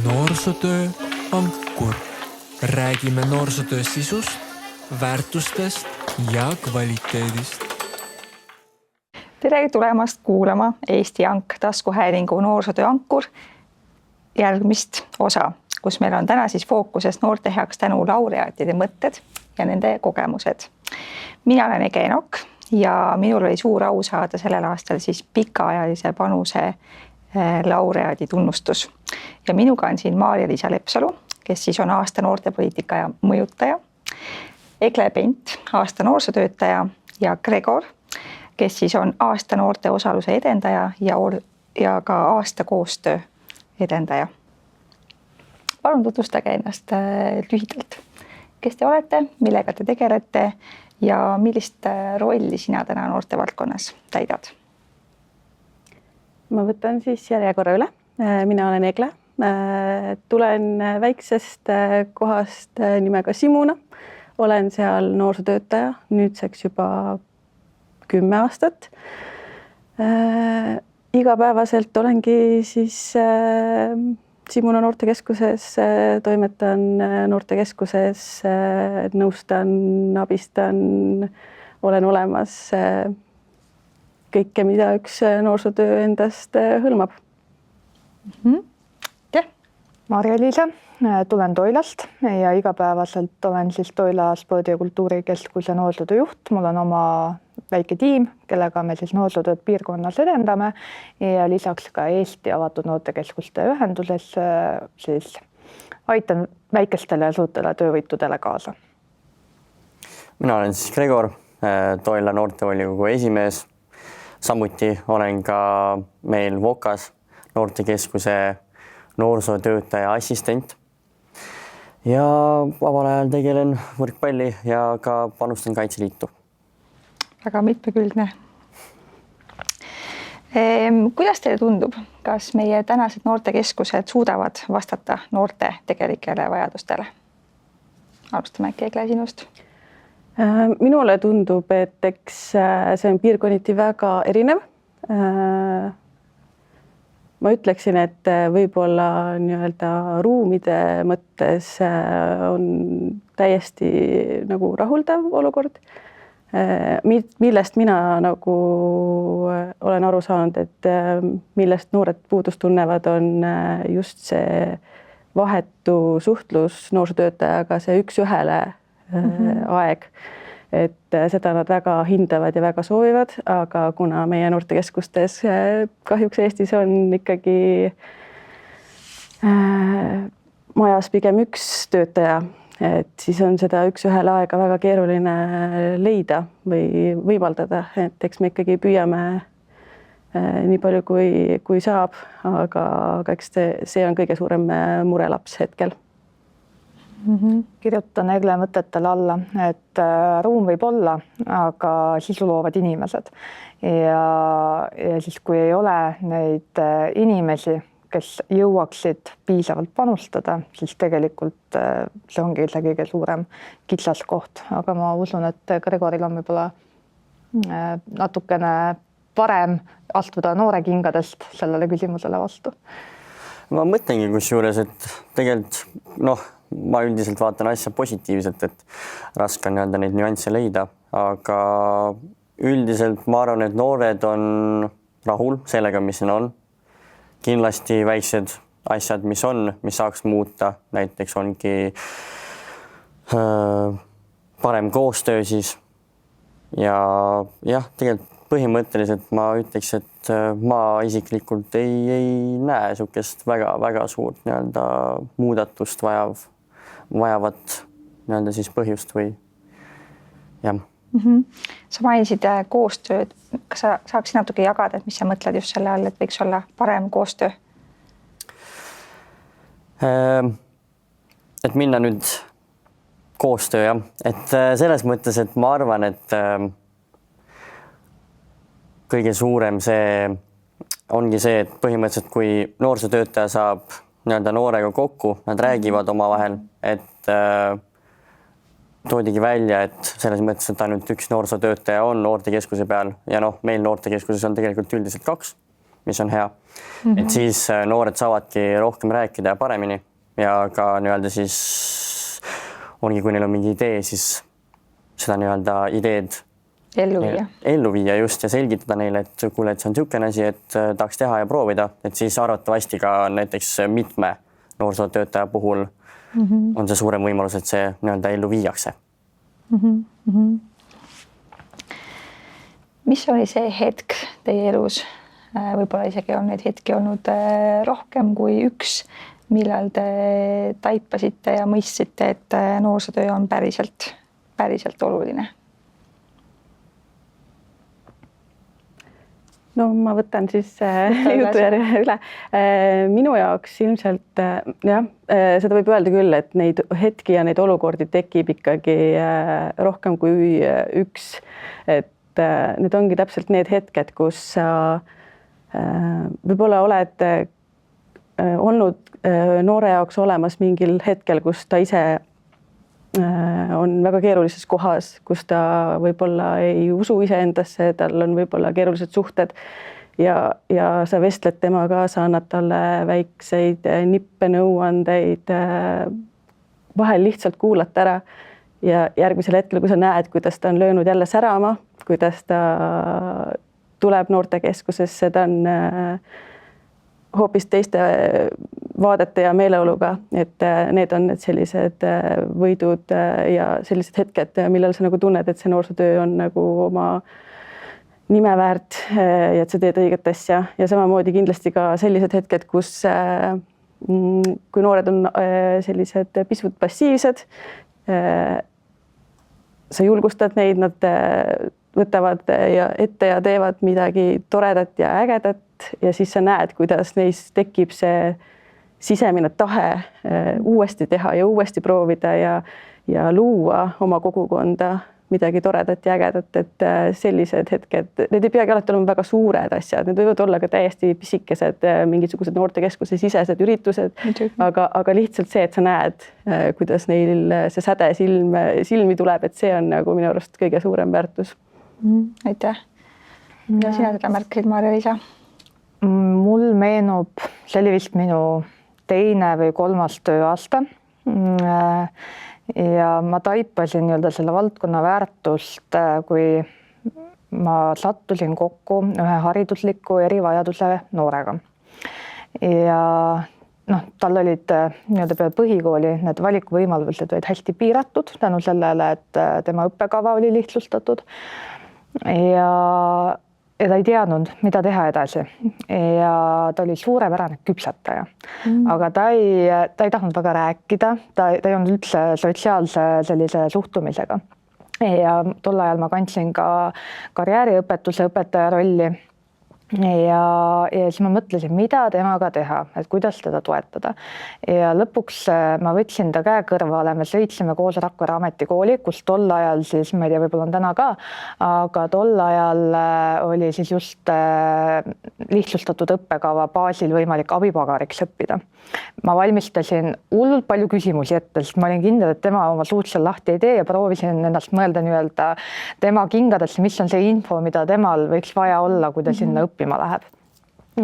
Noorsootöö Ankur. Räägime noorsootöö sisust, väärtustest ja kvaliteedist. Tere tulemast kuulama Eesti Ank taskuhäälingu noorsootöö Ankur järgmist osa, kus meil on täna siis fookuses noorte heaks tänu laureaatide mõtted ja nende kogemused. Mina olen Ege Enok ja minul oli suur au saada sellel aastal siis pikaajalise panuse laureaadi tunnustus. Ja minuga on siin Maarja-Liisa Lepsalu, kes siis on aasta noortepoliitika ja mõjutaja, Egle Pent, aasta noorsootöötaja ja Gregor, kes siis on aasta noorte osaluse edendaja ja ka aasta koostöö edendaja. Palun tutvustage ennast lühidalt. Kes te olete, millega te tegelete ja millist rolli sina täna noorte valdkonnas täidad? Ma võtan siis järjekorra üle. Mina olen Egle. Tulen väiksest kohast nimega Simuna. Olen seal noorsootöötaja nüüdseks juba 10 aastat. Igapäevaselt olengi siis Simuna noortekeskuses, toimetan noortekeskuses, nõustan, abistan, olen olemas kõike, mida üks noorsootöö endast hõlmab. Maarja-Liisa, tulen Toilast ja igapäevaselt olen siis Toila spordi- ja kultuurikeskuse noorsootöö juht. Mul on oma väike tiim, kellega me siis noorsootööd piirkonnas edendame ja lisaks ka Eesti avatud noortekeskuste ühenduses siis aitan väikestele ja suurtele töövõitudele kaasa. Mina olen siis Gregor, Toila noortevolikogu esimees. Samuti olen ka meil Vokas noortekeskuse noorsootöötaja assistent ja vabal ajal tegelen võrkpalli ja ka panustan Kaitseliitu. Väga mitmekülgne. Kuidas teile tundub, kas meie tänased noortekeskused suudavad vastata noorte tegelikele vajadustele? Alustame äkki Egle sinust. Minule tundub, et eks see on piirkonniti väga erinev. Ma ütleksin, et võib-olla ruumide mõttes on täiesti nagu rahuldav olukord, millest mina nagu olen aru saanud, et millest noored puudust tunnevad, on just see vahetu suhtlus noorsootöötajaga, see üks-ühele aeg. Et seda nad väga hindavad ja väga soovivad, aga kuna meie noortekeskustes kahjuks Eestis on ikkagi majas pigem üks töötaja, et siis on seda üks-ühele aega väga keeruline leida või võimaldada, et eks me ikkagi püüame nii palju kui saab, aga eks see on kõige suurem murelaps hetkel. Kirjutan Egle mõtetele alla, et ruum võib olla, aga sisu loovad inimesed. Ja siis kui ei ole neid inimesi, kes jõuaksid piisavalt panustada, siis tegelikult see ongi see kõige suurem kitsaskoht. Aga ma usun, et Gregoril on võib-olla natukene parem astuda noore kingadest sellele küsimusele vastu. Ma mõtlengi kusjuures, et tegelikult ma üldiselt vaatan asja positiivselt, et raske on neid nüansse leida, aga üldiselt ma arvan, et noored on rahul sellega, mis on. Kindlasti väiksed asjad, mis saaks muuta, näiteks ongi parem koostöö siis. Ja tegelikult põhimõtteliselt ma ütleks, et ma isiklikult ei näe sukest väga suurt muudatust vajavat siis põhjust või jah. Sa mainisid koostööd. Kas sa saaksid natuke jagada, et mis sa mõtled just selle all, et võiks olla parem koostöö? Et minna nüüd koostöö, jah. Et selles mõttes, et ma arvan, et kõige suurem see ongi see, et põhimõtteliselt kui noorsootöötaja saab noorega kokku, nad räägivad omavahel, et toodigi välja, et selles mõttes, et ainult üks noorsootöötaja on noortekeskuse peal ja meil noortekeskuses on tegelikult üldiselt 2, mis on hea. Et siis noored saavadki rohkem rääkida ja paremini ja ka nii-öelda siis ongi, kui neil on mingi idee, siis seda nii-öelda ideed ellu viia just ja selgitada neile, et kuule, et see on niisugune asi, et tahaks teha ja proovida, et siis arvatavasti ka näiteks mitme noorsootöötaja puhul on see suurem võimalus, et see nii-öelda ellu viiakse. Mis oli see hetk teie elus? Võib-olla isegi on neid hetki olnud rohkem kui üks, millal te taipasite ja mõistsite, et noorsootöö on päriselt oluline? No ma võtan siis jutujärje üle. Minu jaoks ilmselt jah, seda võib öelda küll, et neid hetki ja neid olukordi tekib ikkagi rohkem kui üks. Et need ongi täpselt need hetked, kus sa võib-olla oled olnud noore jaoks olemas mingil hetkel, kus ta ise on väga keerulises kohas, kus ta võib-olla ei usu iseendasse, tal on võib-olla keerulised suhted ja sa vestled temaga, sa annad talle väikseid nippe, nõuandeid, vahel lihtsalt kuulata ära ja järgmisel hetkel, kui sa näed, kuidas ta on löönud jälle särama, kuidas ta tuleb noortekeskusesse, ta on hoopis teiste vaadete ja meeleoluga, et need on need sellised võidud ja sellised hetked, millal sa nagu tunned, et see noorsootöö on nagu oma nime väärt ja et sa teed õiget asja ja samamoodi kindlasti ka sellised hetked, kus kui noored on sellised pisut passiivsed, sa julgustad neid, nad võtavad ette ja teevad midagi toredat ja ägedat ja siis sa näed, kuidas neis tekib see sisemine tahe uuesti teha ja uuesti proovida ja luua oma kogukonda midagi toredat ja ägedat, et sellised hetked, need ei peagi alati olema väga suured asjad, need võivad olla ka täiesti pisikesed mingisugused noortekeskuse sisesed üritused, aga lihtsalt see, et sa näed, kuidas neil see säde silmi tuleb, et see on nagu minu arust kõige suurem väärtus. Aitäh. Ja sina seda märkasid, Maarja-Liisa? Mul meenub, see oli vist minu teine või kolmas tööaasta ja ma taipasin nii-öelda selle valdkonna väärtust, kui ma sattusin kokku ühe haridusliku erivajaduse noorega ja tal olid nii-öelda peale põhikooli need valikuvõimalused olid hästi piiratud tänu sellele, et tema õppekava oli lihtsustatud ja ta ei teadnud, mida teha edasi ja ta oli suurepärane küpsetaja, aga ta ei tahtnud väga rääkida, ta ei olnud üldse sotsiaalse sellise suhtumisega ja tol ajal ma kandsin ka karjääriõpetuse õpetaja rolli ja siis ma mõtlesin, mida temaga teha, et kuidas teda toetada ja lõpuks ma võtsin ta käe kõrvale, me sõitsime koos Rakvere ametikooli, kus tol ajal siis, ma ei tea, võib-olla on täna ka, aga tol ajal oli siis just lihtsustatud õppekava baasil võimalik abipagariks õppida. Ma valmistasin hullult palju küsimusi ette, sest ma olin kindel, et tema oma suud seal lahti ei tee ja proovisin ennast mõelda nii-öelda tema kingadesse, mis on see info, mida temal võiks vaja olla, kui ta sinna õppima läheb.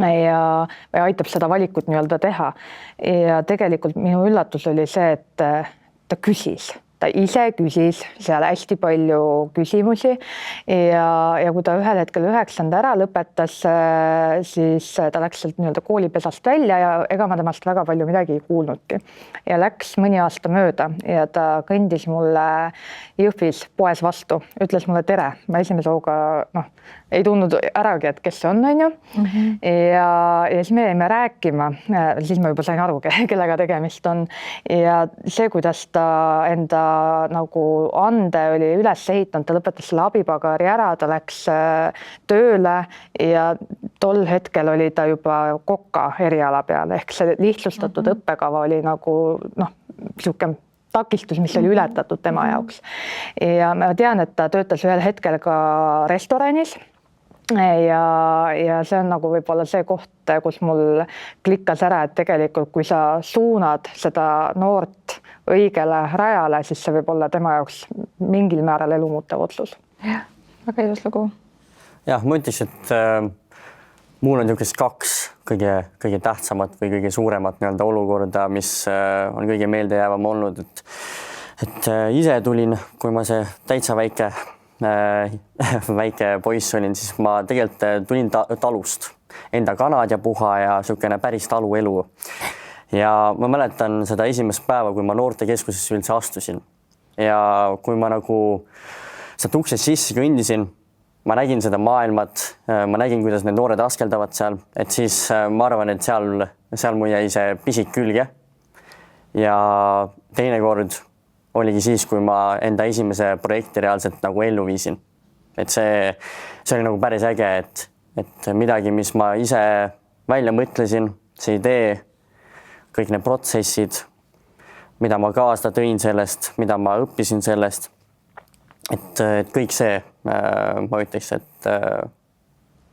Ja aitab seda valikut nii-öelda teha. Ja tegelikult minu üllatus oli see, et ta küsis. Ta ise küsis seal hästi palju küsimusi ja kui ta ühel hetkel 9. ära lõpetas, siis ta läks sealt nii-öelda koolipesast välja ja ega ma temast väga palju midagi ei kuulnudki. Ja läks mõni aasta mööda ja ta kõndis mulle Jõhvis poes vastu, ütles mulle tere. Ma esimese hooga ei tundnud äragi, et kes see on ju. Ja siis me jäime rääkima, siis ma juba sain aru, kellega tegemist on. Ja see, kuidas ta enda nagu ande oli üles ehitanud, ta lõpetas selle abipagari ära, ta läks tööle ja tol hetkel oli ta juba koka eriala peal, ehk see lihtsustatud õppekava oli nagu niisugune takistus, mis oli ületatud tema jaoks. Ja ma tean, et ta töötas ühel hetkel ka restoranis ja see on nagu võib-olla see koht, kus mul klikkas ära, et tegelikult kui sa suunad seda noort õigele rajale, siis see võib olla tema jaoks mingil määral elumuutev otsus. Jah, väga ilus lugu. Jah, ma ütleks, et mul on niisugust 2 kõige tähtsamat või kõige suuremat nii-öelda olukorda, mis on kõige meeldejäävam olnud, et ise tulin, kui ma see täitsa väike poiss olin, siis ma tegelikult tulin talust, enda kanad ja puha ja niisugune päris taluelu. Ja ma mäletan seda esimest päeva, kui ma noortekeskusesse üldse astusin ja kui ma nagu sealt uksest sisse kõndisin, ma nägin seda maailmat, ma nägin, kuidas need noored askeldavad seal, et siis ma arvan, et seal mul jäi see pisik külge. Ja teine kord oligi siis, kui ma enda esimese projekti reaalselt nagu ellu viisin. Et see oli nagu päris äge, et midagi, mis ma ise välja mõtlesin, see idee, kõik need protsessid, mida ma kaasa tõin sellest, mida ma õppisin sellest, et kõik see, ma ütleks, et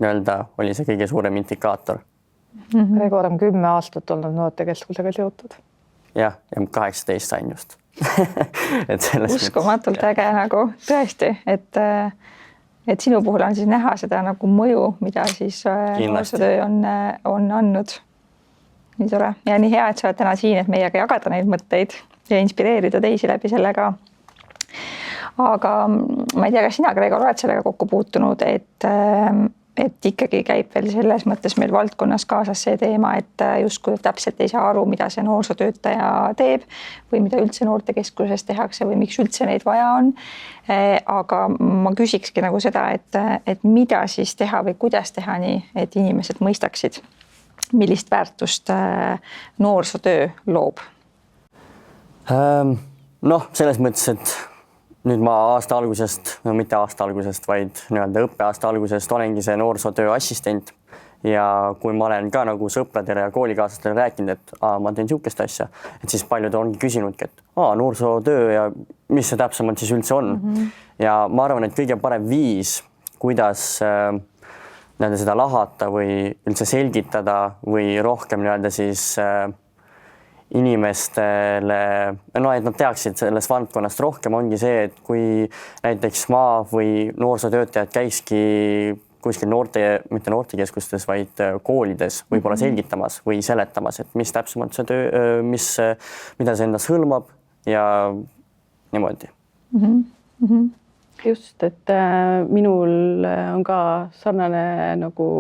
nii-öelda oli see kõige suurem indikaator. Gregor on 10 aastat olnud noortekeskusega seotud. Jah, ja 18 sain just. Uskumatult äge nagu tõesti, et sinu puhul on siis näha seda nagu mõju, mida siis noorsootöö on andnud. Nii tore ja nii hea, et sa oled täna siin, et meiega jagada neid mõtteid ja inspireerida teisi läbi sellega. Aga ma ei tea, kas sina, Gregor, oled sellega kokku puutunud, et ikkagi käib veel selles mõttes meil valdkonnas kaasas see teema, et justkui täpselt ei saa aru, mida see noorsootöötaja teeb või mida üldse noortekeskuses tehakse või miks üldse neid vaja on. Aga ma küsikski nagu seda, et mida siis teha või kuidas teha nii, et inimesed mõistaksid, millist väärtust noorsootöö loob? Noh, selles mõttes, et nüüd ma aasta algusest, no mitte aasta algusest, vaid nii-öelda õppeaasta algusest olengi see noorsootöö assistent. Ja kui ma olen ka nagu sõpradele ja koolikaaslastele rääkinud, et ma teen niisugust asja, et siis paljud ongi küsinudki, et noorsootöö ja mis see täpsemalt siis üldse on. Ja ma arvan, et kõige parem viis, kuidas seda lahata või üldse selgitada või rohkem nii-öelda siis inimestele, et nad teaksid sellest valdkonnast rohkem, ongi see, et kui näiteks ma või noorsootöötajad käikski kuskil mitte noortekeskustes, vaid koolides võib-olla selgitamas või seletamas, et mis täpsemalt see töö, mida see endas hõlmab ja niimoodi. Just, et minul on ka sarnane nagu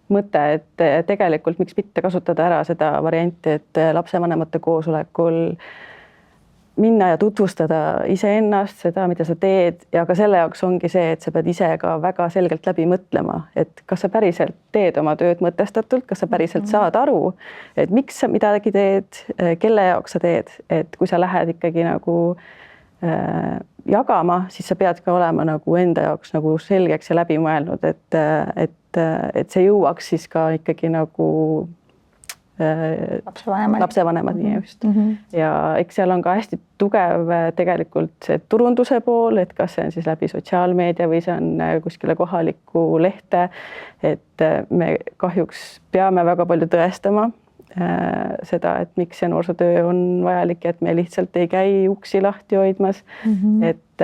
mõte, et tegelikult miks mitte kasutada ära seda varianti, et lapsevanemate koosolekul minna ja tutvustada iseennast, seda, mida sa teed ja ka selle jaoks ongi see, et sa pead ise ka väga selgelt läbi mõtlema, et kas sa päriselt teed oma tööd mõtestatult, kas sa päriselt saad aru, et miks sa midagi teed, kelle jaoks sa teed, et kui sa lähed ikkagi nagu jagama, siis sa pead ka olema nagu enda jaoks nagu selgeks ja läbi mõelnud, et see jõuaks siis ka ikkagi nagu lapsevanemad nii just. Ja eks seal on ka hästi tugev tegelikult see turunduse pool, et kas see on siis läbi sotsiaalmeedia või see on kuskile kohalikku lehte, et me kahjuks peame väga palju tõestama seda, et miks see noorsootöö on vajalik ja et me lihtsalt ei käi uksi lahti hoidmas, et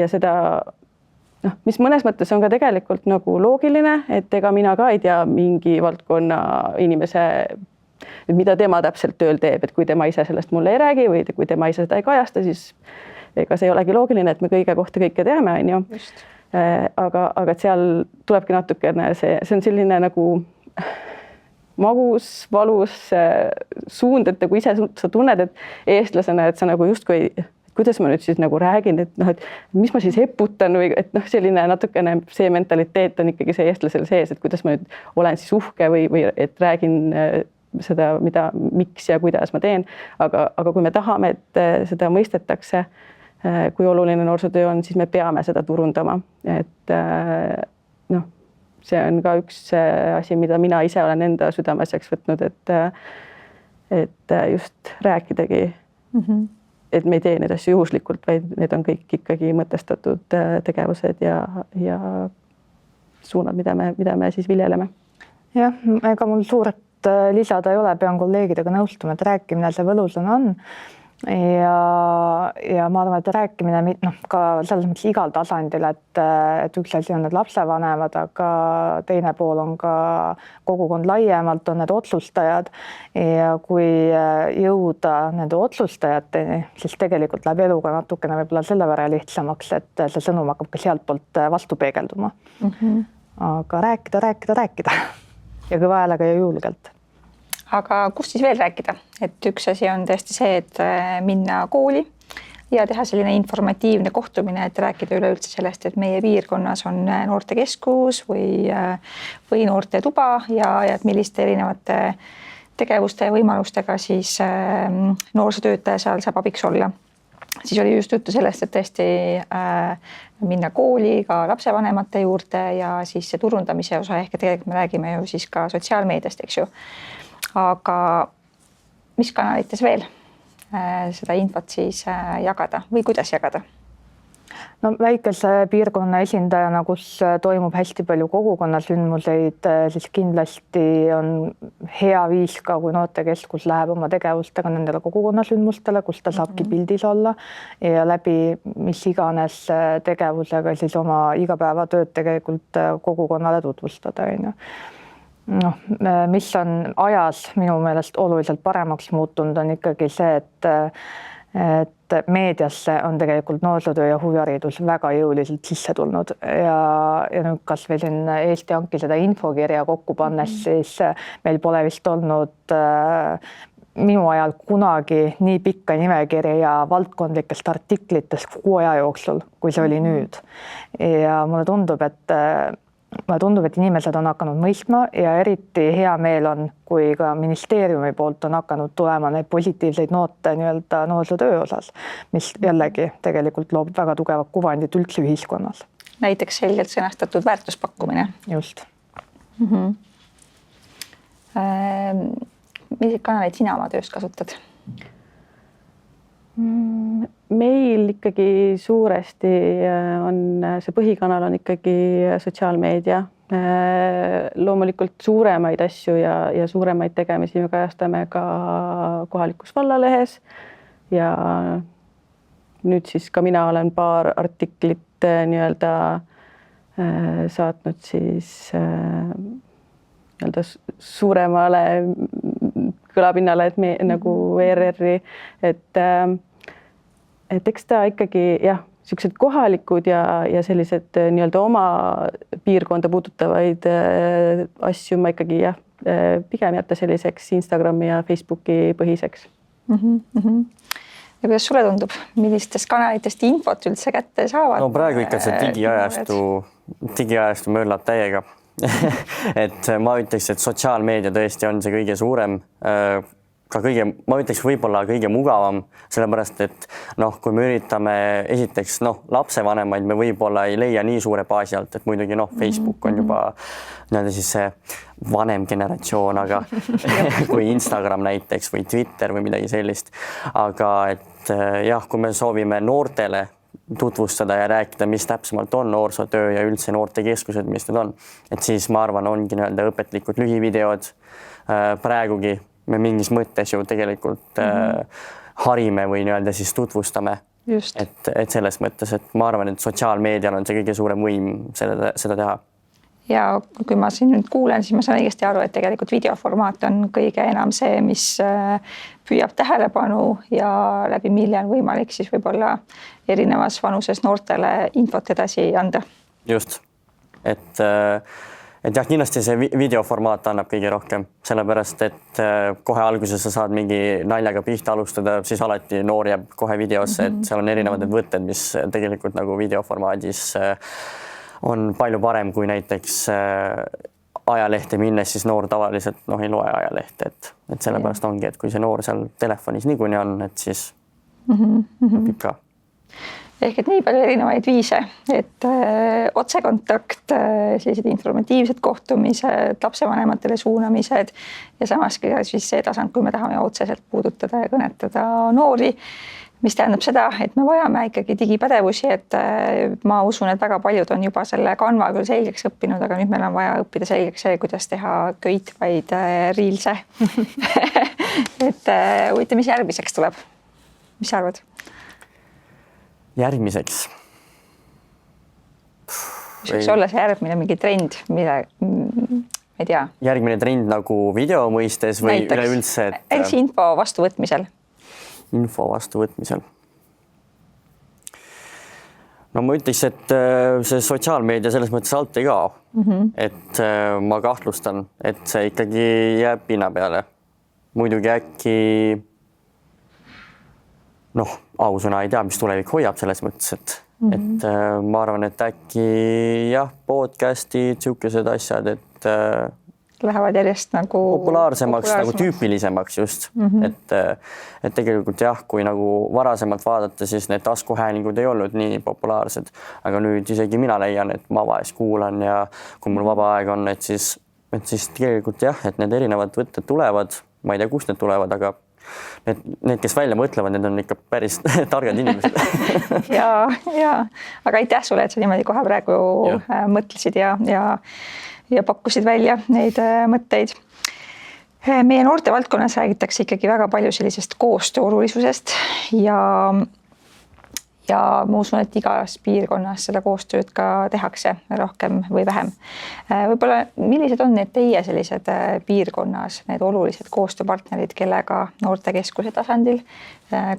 ja seda mis mõnes mõttes on ka tegelikult nagu loogiline, et ega mina ka ei tea mingi valdkonna inimese, mida tema täpselt tööl teeb, et kui tema ise sellest mulle ei räägi või kui tema ise seda ei kajasta, siis ega see ei olegi loogiline, et me kõige kohta kõike teame, on ju. Aga et seal tulebki natukene see on selline nagu magus, valus suund, et kui ise sa tunned, et eestlasena, et sa nagu justkui kuidas ma nüüd siis nagu räägin, et mis ma siis eputan või et selline natukene see mentaliteet on ikkagi see eestlasel sees, et kuidas ma nüüd olen siis uhke või et räägin seda, miks ja kuidas ma teen. Aga kui me tahame, et seda mõistetakse, kui oluline noorsootöö on, siis me peame seda turundama. Et see on ka üks asi, mida mina ise olen enda südameasjaks võtnud, et just rääkidagi et me ei tee neid asju juhuslikult, vaid need on kõik ikkagi mõtestatud tegevused ja suunad, mida me siis viljeleme. Jah, ega mul suuret lisada ei ole, pean kolleegidega nõustuma, et rääkimine see võluslane on. ja ma arvan, et rääkimine ka selles mõttes igal tasandil, et üks asi on need lapsevanemad, aga teine pool on ka kogukond laiemalt, on need otsustajad ja kui jõuda nende otsustajateni, siis tegelikult läheb eluga natukene võib-olla selle võrra lihtsamaks, et see sõnum hakkab ka sealtpoolt vastu peegelduma. Aga rääkida ja kõva häälega ja julgelt. Aga kust siis veel rääkida? Et üks asi on tõesti see, et minna kooli ja teha selline informatiivne kohtumine, et rääkida üleüldse sellest, et meie piirkonnas on noortekeskus või noortetuba ja et milliste erinevate tegevuste ja võimalustega siis noorsootöötaja seal saab abiks olla. Siis oli just juttu sellest, et tõesti minna kooli ka lapsevanemate juurde ja siis see turundamise osa ehk tegelikult me räägime ju siis ka sotsiaalmeediast, eks ju. Aga mis kanalites veel seda infot siis jagada või kuidas jagada? No väikese piirkonna esindajana, kus toimub hästi palju kogukonnasündmuseid, siis kindlasti on hea viis ka, kui noortekeskus läheb oma tegevustega nendele kogukonnasündmustele, kus ta saabki pildis olla ja läbi mis iganes tegevusega siis oma igapäevatööd tegelikult kogukonnale tutvustada, on ju. Mis on ajas minu meelest oluliselt paremaks muutunud, on ikkagi see, et meediasse on tegelikult noorsootöö ja huviharidus väga jõuliselt sisse tulnud ja nüüd kas või siin Eesti Anki seda infokirja kokku pannes, siis meil pole vist olnud minu ajal kunagi nii pikka nimekirja valdkondlikest artiklitest kuu aja jooksul, kui see oli nüüd. Ja mulle tundub, et inimesed on hakanud mõistma ja eriti hea meel on, kui ka ministeeriumi poolt on hakanud tulema neid positiivseid noote nii-öelda noorsootöö osas, mis jällegi tegelikult loob väga tugevat kuvandit üldse ühiskonnas. Näiteks selgelt sõnastatud väärtuspakkumine. Just. Milliseid kanaleid sina oma tööst kasutad? Meil ikkagi suuresti on see põhikanal on ikkagi sotsiaalmeedia. Loomulikult suuremaid asju ja suuremaid tegemisi me kajastame ka kohalikus vallalehes ja nüüd siis ka mina olen paar artiklit nii-öelda saatnud siis nii-öelda suuremale kõlapinnale, et me nagu ERR-i, et eks ta ikkagi jah, sellised kohalikud ja sellised nii-öelda oma piirkonda puudutavaid asju ma ikkagi jah, pigem jätta selliseks Instagrami ja Facebooki põhiseks. Ja kuidas sulle tundub, millistest kanalitest infot üldse kätte saavad? No praegu ikka see digiajastu möllab täiega. Et ma ütleks, et sotsiaalmeedia tõesti on see kõige suurem, ma ütleks võib-olla kõige mugavam, sellepärast et kui me üritame esiteks lapsevanemaid me võib-olla ei leia nii suure baasi alt, et muidugi Facebook on juba siis see vanem generatsioon, aga kui Instagram näiteks või Twitter või midagi sellist. Aga et jah, kui me soovime noortele tutvustada ja rääkida, mis täpsemalt on noorsootöö ja üldse noortekeskused, mis need on. Et siis ma arvan, ongi nii-öelda õpetlikud lühivideod. Praegugi me mingis mõttes ju tegelikult harime või nii-öelda siis tutvustame. Just. Et selles mõttes, et ma arvan, et sotsiaalmeedial on see kõige suurem võim seda teha. Ja kui ma siin nüüd kuulen, siis ma saan õigesti aru, et tegelikult videoformaat on kõige enam see, mis püüab tähelepanu ja läbi mille on võimalik siis võib-olla erinevas vanuses noortele infot edasi anda. Just. Et jah, kindlasti see videoformaat annab kõige rohkem, sellepärast, et kohe alguses sa saad mingi naljaga pihta alustada, siis alati noor jääb kohe videosse, et seal on erinevad need võtted, mis tegelikult nagu videoformaadis on palju parem kui näiteks ajalehte minnes, siis noor tavaliselt ei loe ajalehte, et sellepärast ongi, et kui see noor seal telefonis niikuinii on, et siis õpib ka. Ehk et nii palju erinevaid viise, et otsekontakt, sellised informatiivsed kohtumised, lapsevanematele suunamised ja samas ka siis see tasand, kui me tahame otseselt puudutada ja kõnetada noori, mis tähendab seda, et me vajame ikkagi digipädevusi, et ma usun, et väga paljud on juba selle Canva küll selgeks õppinud, aga nüüd meil on vaja õppida selgeks see, kuidas teha köitvaid riilse. Et huvitav, mis järgmiseks tuleb? mis sa arvad? Järgmiseks. Mis võiks olla see järgmine mingi trend, mille, ei tea. Järgmine trend nagu video mõistes või Näiteks, üleüldse? info vastuvõtmisel. Info vastuvõtmisel. No ma ütleks, et see sotsiaalmeedia selles mõttes alt ei kao. Et ma kahtlustan, et see ikkagi jääb pinna peale. Muidugi äkki ausõna ei tea, mis tulevik hoiab selles mõttes, et ma arvan, et äkki jah, podcast'id, siukesed asjad, et lähevad järjest nagu populaarsemaks, nagu tüüpilisemaks just. Et tegelikult jah, kui nagu varasemalt vaadata, siis need taskuhäälingud ei olnud nii populaarsed, aga nüüd isegi mina leian, et ma vahest kuulan ja kui mul vaba aeg on, et siis tegelikult jah, et need erinevad võtted tulevad, ma ei tea, kust need tulevad, aga need, kes välja mõtlevad, need on ikka päris targad inimesed. ja, aga aitäh sulle, et sa niimoodi kohe praegu mõtlesid ja pakkusid välja neid mõtteid. Meie noorte valdkonnas räägitakse ikkagi väga palju sellisest koostöö olulisusest ja ma usun, et igas piirkonnas seda koostööd ka tehakse rohkem või vähem. Võib-olla millised on need teie sellised piirkonnas, need olulised koostööpartnerid, kellega noortekeskuse tasandil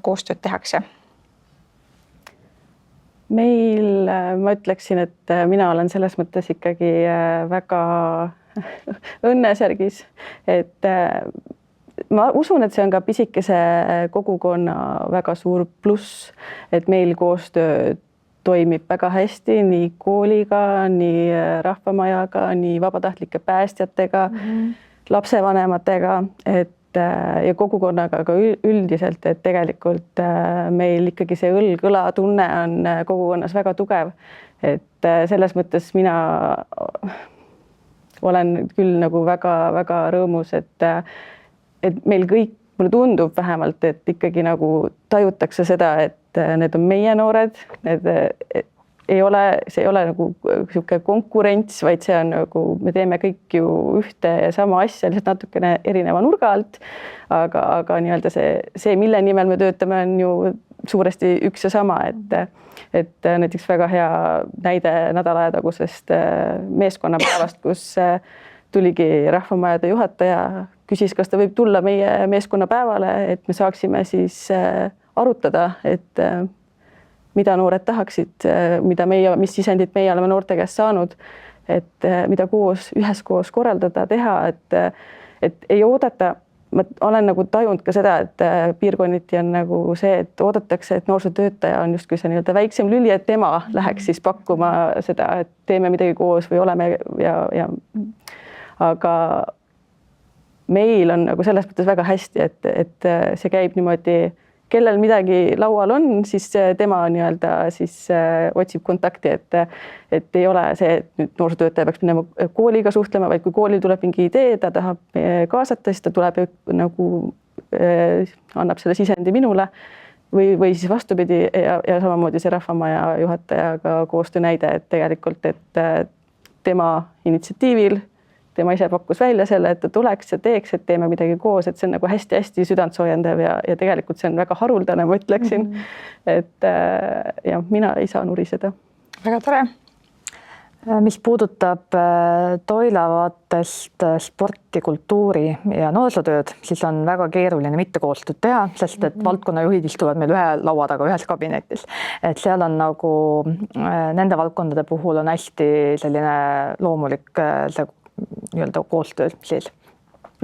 koostööd tehakse? Meil, ma ütleksin, et mina olen selles mõttes ikkagi väga õnnesärgis, et ma usun, et see on ka pisikese kogukonna väga suur pluss, et meil koostöö toimib väga hästi nii kooliga, nii rahvamajaga, nii vabatahtlike päästjatega, lapsevanematega, ja kogukonnaga ka üldiselt, et tegelikult meil ikkagi see õlg-õla tunne on kogukonnas väga tugev. Et selles mõttes mina olen küll nagu väga rõõmus, et meil kõik, mulle tundub vähemalt, et ikkagi nagu tajutakse seda, et need on meie noored, see ei ole nagu sihuke konkurents, vaid see on nagu, me teeme kõik ju ühte ja sama asja, lihtsalt natukene erineva nurga alt, aga nii-öelda see, mille nimel me töötame, on ju suuresti üks ja sama, et näiteks väga hea näide nädala aja tagusest meeskonnapäevast, kus tuligi rahvamajade juhataja, küsis, kas ta võib tulla meie meeskonnapäevale, et me saaksime siis arutada, et mida noored tahaksid, mis sisendit meie oleme noorte käest saanud, et mida üheskoos korraldada, teha, et ei oodata. Ma olen nagu tajunud ka seda, et piirkonniti on nagu see, et oodatakse, et noorsootöötaja on justkui see nii-öelda väiksem lüli, et tema läheks siis pakkuma seda, et teeme midagi koos või oleme aga meil on nagu selles mõttes väga hästi, et see käib niimoodi, kellel midagi laual on, siis tema nii-öelda siis otsib kontakti, et ei ole see, et nüüd noorsootöötaja peaks minema kooliga suhtlema, vaid kui koolil tuleb mingi idee, ta tahab kaasata, siis ta tuleb nagu annab selle sisendi minule või siis vastupidi ja samamoodi see rahvamaja juhatajaga koostöö näide, et tegelikult, et tema initsiatiivil tema ise pakkus välja selle, et ta tuleks ja teeks, et teeme midagi koos, et see on nagu hästi-hästi südantsoojendav ja tegelikult see on väga haruldane, ma ütleksin, et ja mina ei saa nuriseda. Väga tore. Mis puudutab toilavatest sporti, kultuuri ja noorsootööd, siis on väga keeruline mitte koostööd teha, sest et valdkonnajuhid istuvad meil ühe laua taga ühes kabinetis. Et seal on nagu nende valdkondade puhul on hästi selline loomulik see nii-öelda koostöö siis.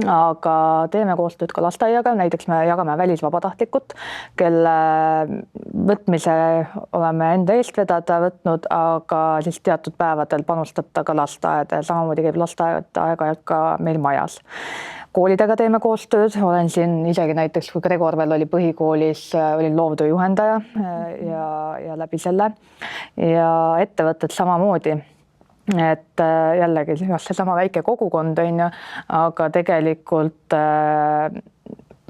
Aga teeme koostööd ka lasteaiaga, näiteks me jagame välisvabatahtlikud, kelle võtmise oleme enda eest vedada võtnud, aga siis teatud päevadel panustada ka lasteaeda ja samamoodi käib lasteaed aeg-ajalt ka meil majas. Koolidega teeme koostööd, olen siin isegi näiteks, kui Gregor veel oli põhikoolis, olin loovtöö juhendaja ja läbi selle ja ettevõtted samamoodi. Et jällegi seesama väike kogukond on ju, aga tegelikult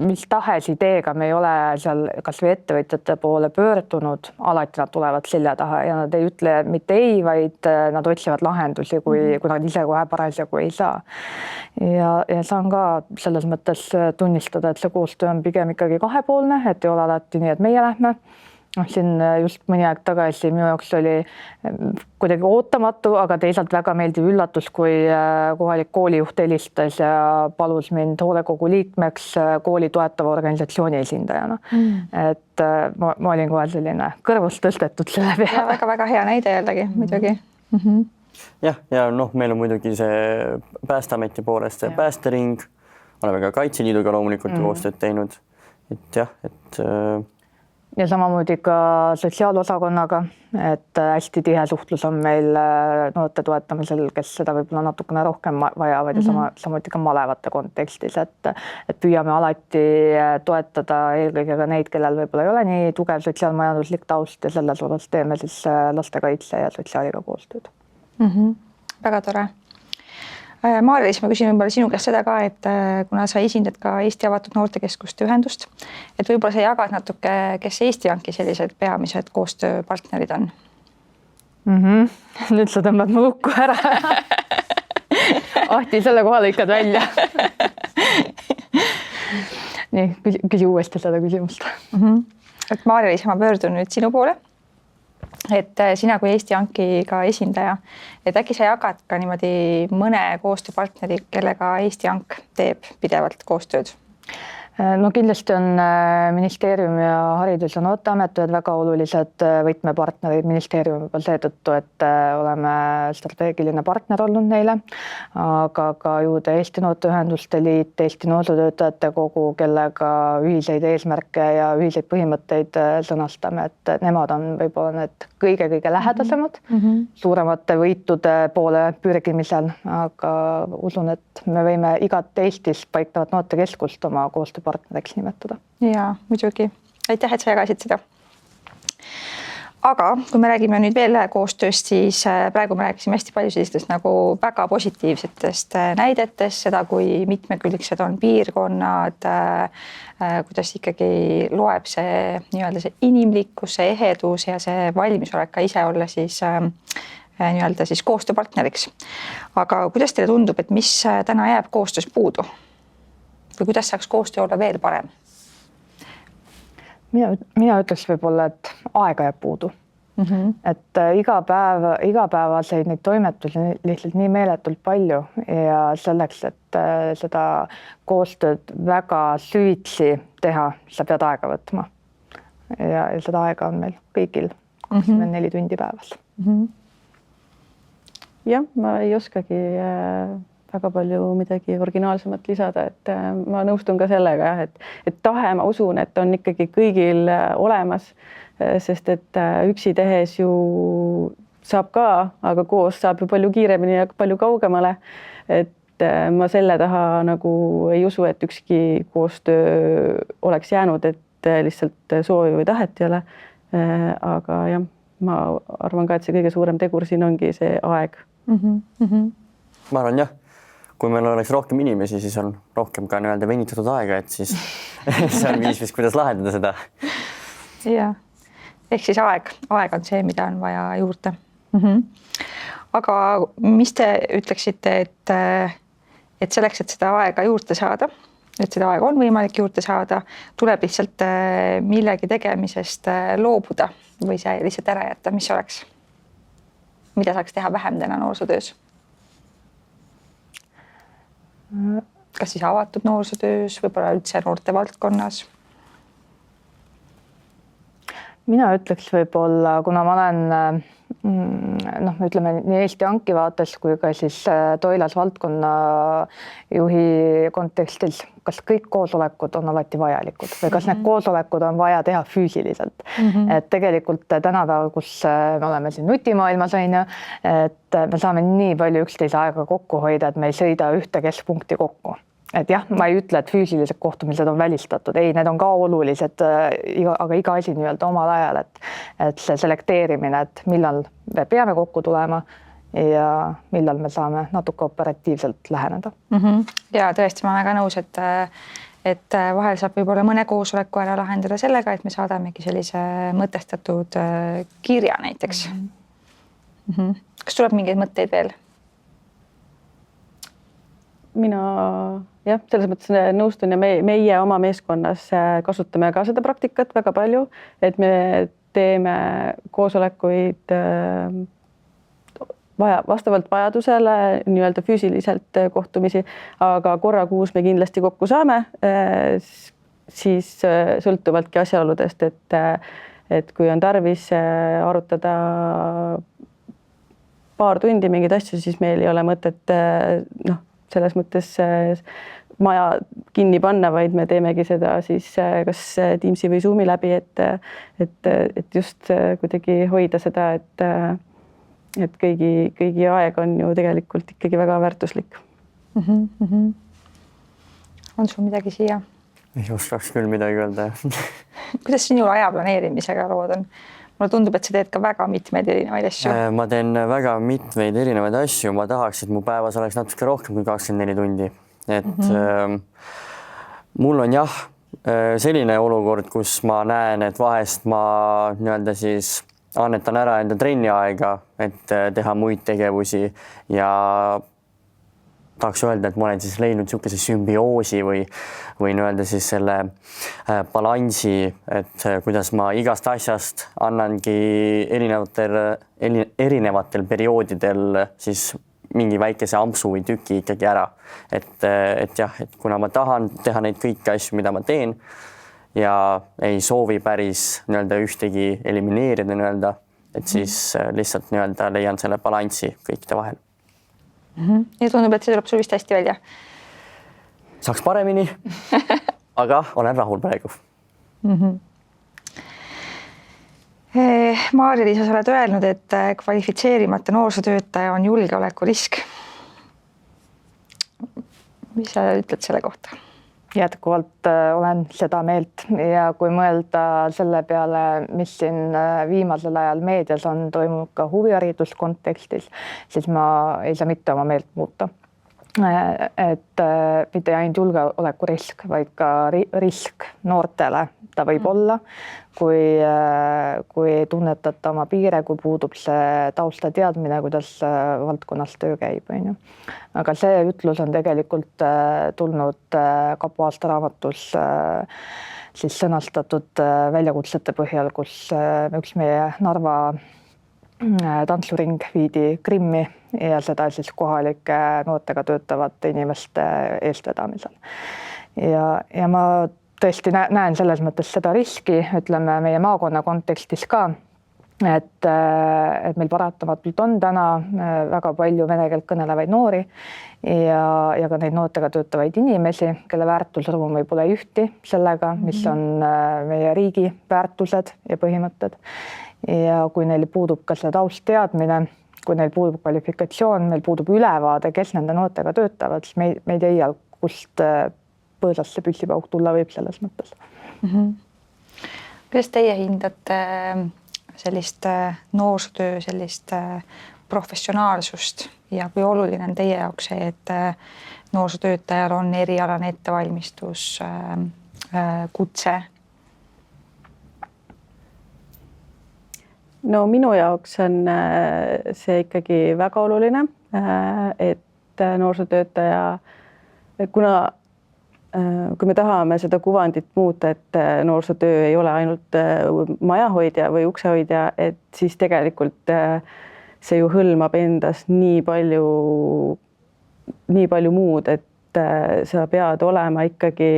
mis tahes ideega me ei ole seal kas või ettevõtjate poole pöördunud, alati nad tulevad selja taha ja nad ei ütle mitte ei, vaid nad otsivad lahendusi, kui nad ise kohe parasjagu ei saa. Ja saan ka selles mõttes tunnistada, et see koostöö on pigem ikkagi kahepoolne, et ei ole alati nii, et meie lähme. Siin just mõni aeg tagasi minu jaoks oli kuidagi ootamatu, aga teisalt väga meeldiv üllatus, kui kohalik koolijuht helistas ja palus mind hoolekogu liikmeks kooli toetava organisatsiooni esindajana. Et ma olin kohe selline kõrvust tõstetud selle peale. Väga-väga hea näide jällegi muidugi. Jah, ja meil on muidugi see Päästeameti poolest see päästering, oleme ka Kaitseliiduga loomulikult koostööd teinud. Et jah, et ja samamoodi ka sotsiaalosakonnaga, et hästi tihe suhtlus on meil noorte toetamisel, kes seda võib-olla natukene rohkem vajavad ja samuti ka malevate kontekstis, et püüame alati toetada eelkõige ka neid, kellel võib-olla ei ole nii tugev sotsiaalmajanduslik taust ja selles osas teeme siis lastekaitse ja sotsiaaliga koostööd. Väga tore. Maarja-Liis, ma küsin võib-olla sinu käest seda ka, et kuna sa esindad ka Eesti Avatud Noortekeskuste ühendust, et võib-olla sa jagad natuke, kes Eesti Anki sellised peamised koostööpartnerid on? Nüüd sa tõmbad mu lukku ära. Ahti, selle koha lõikad välja. Nii, küsi uuesti seda küsimust. Et Maarja-Liis, ma pöördun nüüd sinu poole. Et sina kui Eesti Ankiga esindaja, et äkki sa jagad ka niimoodi mõne koostööpartneri, kellega Eesti Ank teeb pidevalt koostööd? No kindlasti on ministeerium ja Haridus- ja Noorteamet väga olulised võtmepartnerid ministeeriumi peal seetõttu, et oleme strateegiline partner olnud neile, aga ka juurde Eesti Noorteühenduste Liit, Eesti Noorsootöötajate Kogu, kellega ühiseid eesmärke ja ühiseid põhimõtteid sõnastame, et nemad on võib-olla need kõige lähedasemad suuremate võitude poole pürgimisel, aga usun, et me võime igat Eestis paiknevat noortekeskust oma koostööpartneriks nimetada. Ja muidugi. Aitäh, et sa jagasid seda. Aga kui me räägime nüüd veel koostööst, siis praegu me rääkisime hästi palju sellistest nagu väga positiivsetest näidetest, seda, kui mitmekülgsed on piirkonnad, kuidas ikkagi loeb see nii-öelda see inimlikkus, see ehedus ja see valmisolek ka ise olla siis nii-öelda siis koostööpartneriks. Aga kuidas teile tundub, et mis täna jääb koostöös puudu? Või kuidas saaks koostöö olla veel parem? Mina ütleks võib-olla, et aega jääb puudu. Et igapäevaseid neid toimetusi lihtsalt nii meeletult palju ja selleks, et seda koostööd väga süvitsi teha, sa pead aega võtma. Ja seda aega on meil kõigil 24 tundi päevas. Jah, ma ei oskagi väga palju midagi originaalsemat lisada, et ma nõustun ka sellega, et tahe, ma usun, et on ikkagi kõigil olemas, sest et üksi tehes ju saab ka, aga koos saab ju palju kiiremini ja palju kaugemale. Et ma selle taha nagu ei usu, et ükski koostöö oleks jäänud, et lihtsalt soovi või tahet ei ole. Aga jah, ma arvan ka, et see kõige suurem tegur siin ongi see aeg. Ma arvan jah, kui meil oleks rohkem inimesi, siis on rohkem ka nii-öelda venitatud aega, et siis see on viis, kuidas lahendada seda. Ja. Ehk siis aeg on see, mida on vaja juurde. Aga mis te ütleksite, et selleks, et seda aega juurde saada, et seda aega on võimalik juurde saada, tuleb lihtsalt millegi tegemisest loobuda või see lihtsalt ära jätta, mis oleks? Mida saaks teha vähem täna noorsootöös? Kas siis avatud noorsootöös, võib-olla üldse noorte valdkonnas? Mina ütleks võib-olla, kuna ma olen ütleme nii Eesti Anki vaates kui ka siis Toilas valdkonna juhi kontekstis, kas kõik koosolekud on alati vajalikud või kas need koosolekud on vaja teha füüsiliselt. Et tegelikult tänapäeval, kus me oleme siin nutimaailmas, et me saame nii palju üksteise aega kokku hoida, et me ei sõida ühte keskpunkti kokku. Et jah, ma ei ütle, et füüsilised kohtumised on välistatud. Ei, need on ka olulised, aga iga asi nii-öelda omal ajal, et see selekteerimine, et millal me peame kokku tulema ja millal me saame natuke operatiivselt läheneda. Ja tõesti, ma olen väga nõus, et vahel saab võib-olla mõne koosoleku ära lahendada sellega, et me saadamegi sellise mõtestatud kirja näiteks. Kas tuleb mingeid mõtteid veel? Mina jah, selles mõttes nõustun ja meie oma meeskonnas kasutame ka seda praktikat väga palju, et me teeme koosolekuid vastavalt vajadusele nii-öelda füüsiliselt kohtumisi, aga korra kuus me kindlasti kokku saame, siis sõltuvaltki asjaoludest, et kui on tarvis arutada paar tundi mingeid asju, siis meil ei ole mõtet selles mõttes maja kinni panna, vaid me teemegi seda siis kas Teamsi või Zoomi läbi, et just kuidagi hoida seda, et kõigi aeg on ju tegelikult ikkagi väga väärtuslik. On sul midagi siia? Ei oskaks küll midagi öelda. Kuidas sinul aja planeerimisega lood on? Mulle tundub, et sa teed ka väga mitmeid erinevaid asju. Ma teen väga mitmeid erinevaid asju. Ma tahaks, et mu päevas oleks natuke rohkem kui 24 tundi. Et mul on jah selline olukord, kus ma näen, et vahest ma nii-öelda siis annetan ära enda trenniaega, et teha muid tegevusi ja tahaks öelda, et ma olen siis leidnud niisuguse sümbioosi või nii-öelda siis selle balansi, et kuidas ma igast asjast annangi erinevatel perioodidel siis mingi väikese ampsu või tüki ikkagi ära. Et jah, et kuna ma tahan teha neid kõiki asju, mida ma teen ja ei soovi päris nii-öelda ühtegi elimineerida nii-öelda, et siis lihtsalt nii-öelda leian selle balanssi kõikide vahel. Ja tundub, et see tuleb sul vist hästi välja. Saaks paremini, aga olen rahul praegu. Maarja-Liisa, sa oled öelnud, et kvalifitseerimata noorsootöötaja on julgeolekurisk. Mis sa ütled selle kohta? Jätkuvalt olen seda meelt ja kui mõelda selle peale, mis siin viimasel ajal meedias on toimunud ka huvihariduskontekstis, siis ma ei saa mitte oma meelt muuta. Et mitte ainult julgeolekurisk, vaid ka risk noortele ta võib olla, kui ei tunnetata oma piire, kui puudub see tausta teadmine, kuidas valdkonnas töö käib. Aga see ütlus on tegelikult tulnud Kapo aastaraamatus siis sõnastatud väljakutsete põhjal, kus üks meie Narva tantsuring viidi Krimmi ja seda siis kohalike noortega töötavate inimeste eestvedamisel. Ja ma tõesti näen selles mõttes seda riski, ütleme meie maakonna kontekstis ka, et meil paratamatult on täna väga palju vene keelt kõnelevaid noori ja ka neid noortega töötavaid inimesi, kelle väärtusruum võib-olla ei ühti sellega, mis on meie riigi väärtused ja põhimõtted. Ja kui neil puudub ka see taustteadmine, kui neil puudub kvalifikatsioon, meil puudub ülevaade, kes nende noortega töötavad, siis me ei tea, kust põõsasse püssipauk tulla võib selles mõttes. Kuidas teie hindate sellist noorsootöö, sellist professionaalsust ja kui oluline on teie jaoks see, et noorsootöötajal on erialane ettevalmistus, kutse? No minu jaoks on see ikkagi väga oluline, et noorsootöötaja, kuna kui me tahame seda kuvandit muuta, et noorsootöö ei ole ainult majahoidja või uksehoidja, et siis tegelikult see ju hõlmab endas nii palju muud, et sa pead olema ikkagi,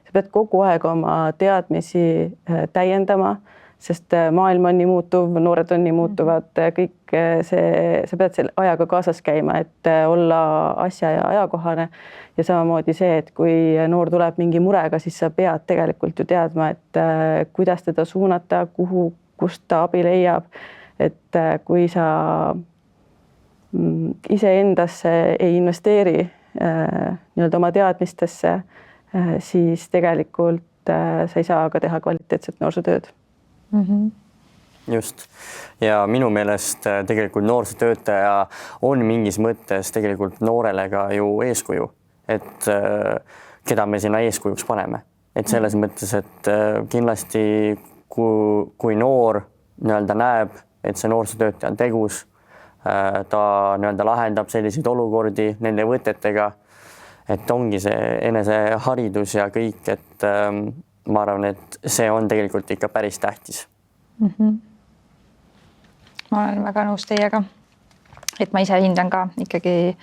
sa pead kogu aeg oma teadmisi täiendama, sest maailm on nii muutuv, noored on nii muutuvad, kõik see, sa pead selle ajaga kaasas käima, et olla asja ja ajakohane. Ja samamoodi see, et kui noor tuleb mingi murega, siis sa pead tegelikult ju teadma, et kuidas teda suunata, kust ta abi leiab. Et kui sa iseendasse ei investeeri nii-öelda oma teadmistesse, siis tegelikult sa ei saa ka teha kvaliteetset noorsootööd. Just. Ja minu meelest tegelikult noorsootöötaja on mingis mõttes tegelikult noorele ka ju eeskuju. Et keda me sinna eeskujuks paneme. Et selles mõttes, et kindlasti kui noor nii-öelda näeb, et see noorsootöötaja on tegus, ta nii-öelda lahendab selliseid olukordi nende võtetega, et ongi see eneseharidus ja kõik, et ma arvan, et see on tegelikult ikka päris tähtis. Ma olen väga nõus teiega, et ma ise hindan ka ikkagi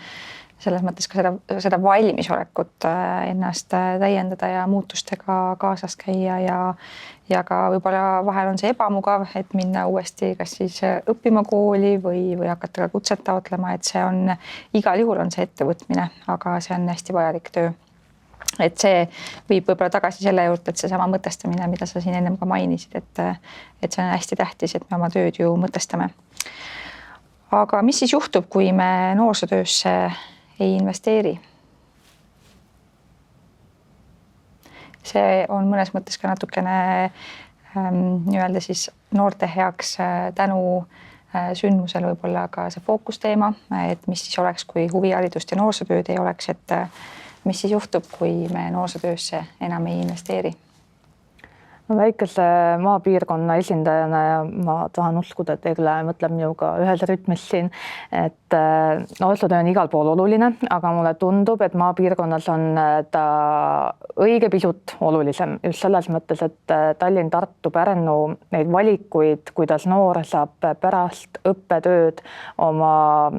selles mõttes ka seda valmisolekut ennast täiendada ja muutustega kaasas käia ja ka võib-olla vahel on see ebamugav, et minna uuesti kas siis õppima kooli või hakata ka kutset taotlema, et see on igal juhul on see ettevõtmine, aga see on hästi vajalik töö. Et see viib võib-olla tagasi selle juurde, et seesama mõtestamine, mida sa siin ennem ka mainisid, et see on hästi tähtis, et me oma tööd ju mõtestame. Aga mis siis juhtub, kui me noorsootöösse ei investeeri? See on mõnes mõttes ka natukene nii-öelda siis noorte heaks tänu sündmusel võib-olla ka see fookusteema, et mis siis oleks, kui huviharidust ja noorsootööd ei oleks, et mis siis juhtub, kui me noorsootöösse enam ei investeeri? No, väikese maapiirkonna esindajana ja ma tahan uskuda, et Egle mõtleb minuga ühes rütmis siin, et noorsootöö on igal pool oluline, aga mulle tundub, et maapiirkonnas on ta õige pisut olulisem just selles mõttes, et Tallinn, Tartu, Pärnu neid valikuid, kuidas noor saab pärast õppetööd oma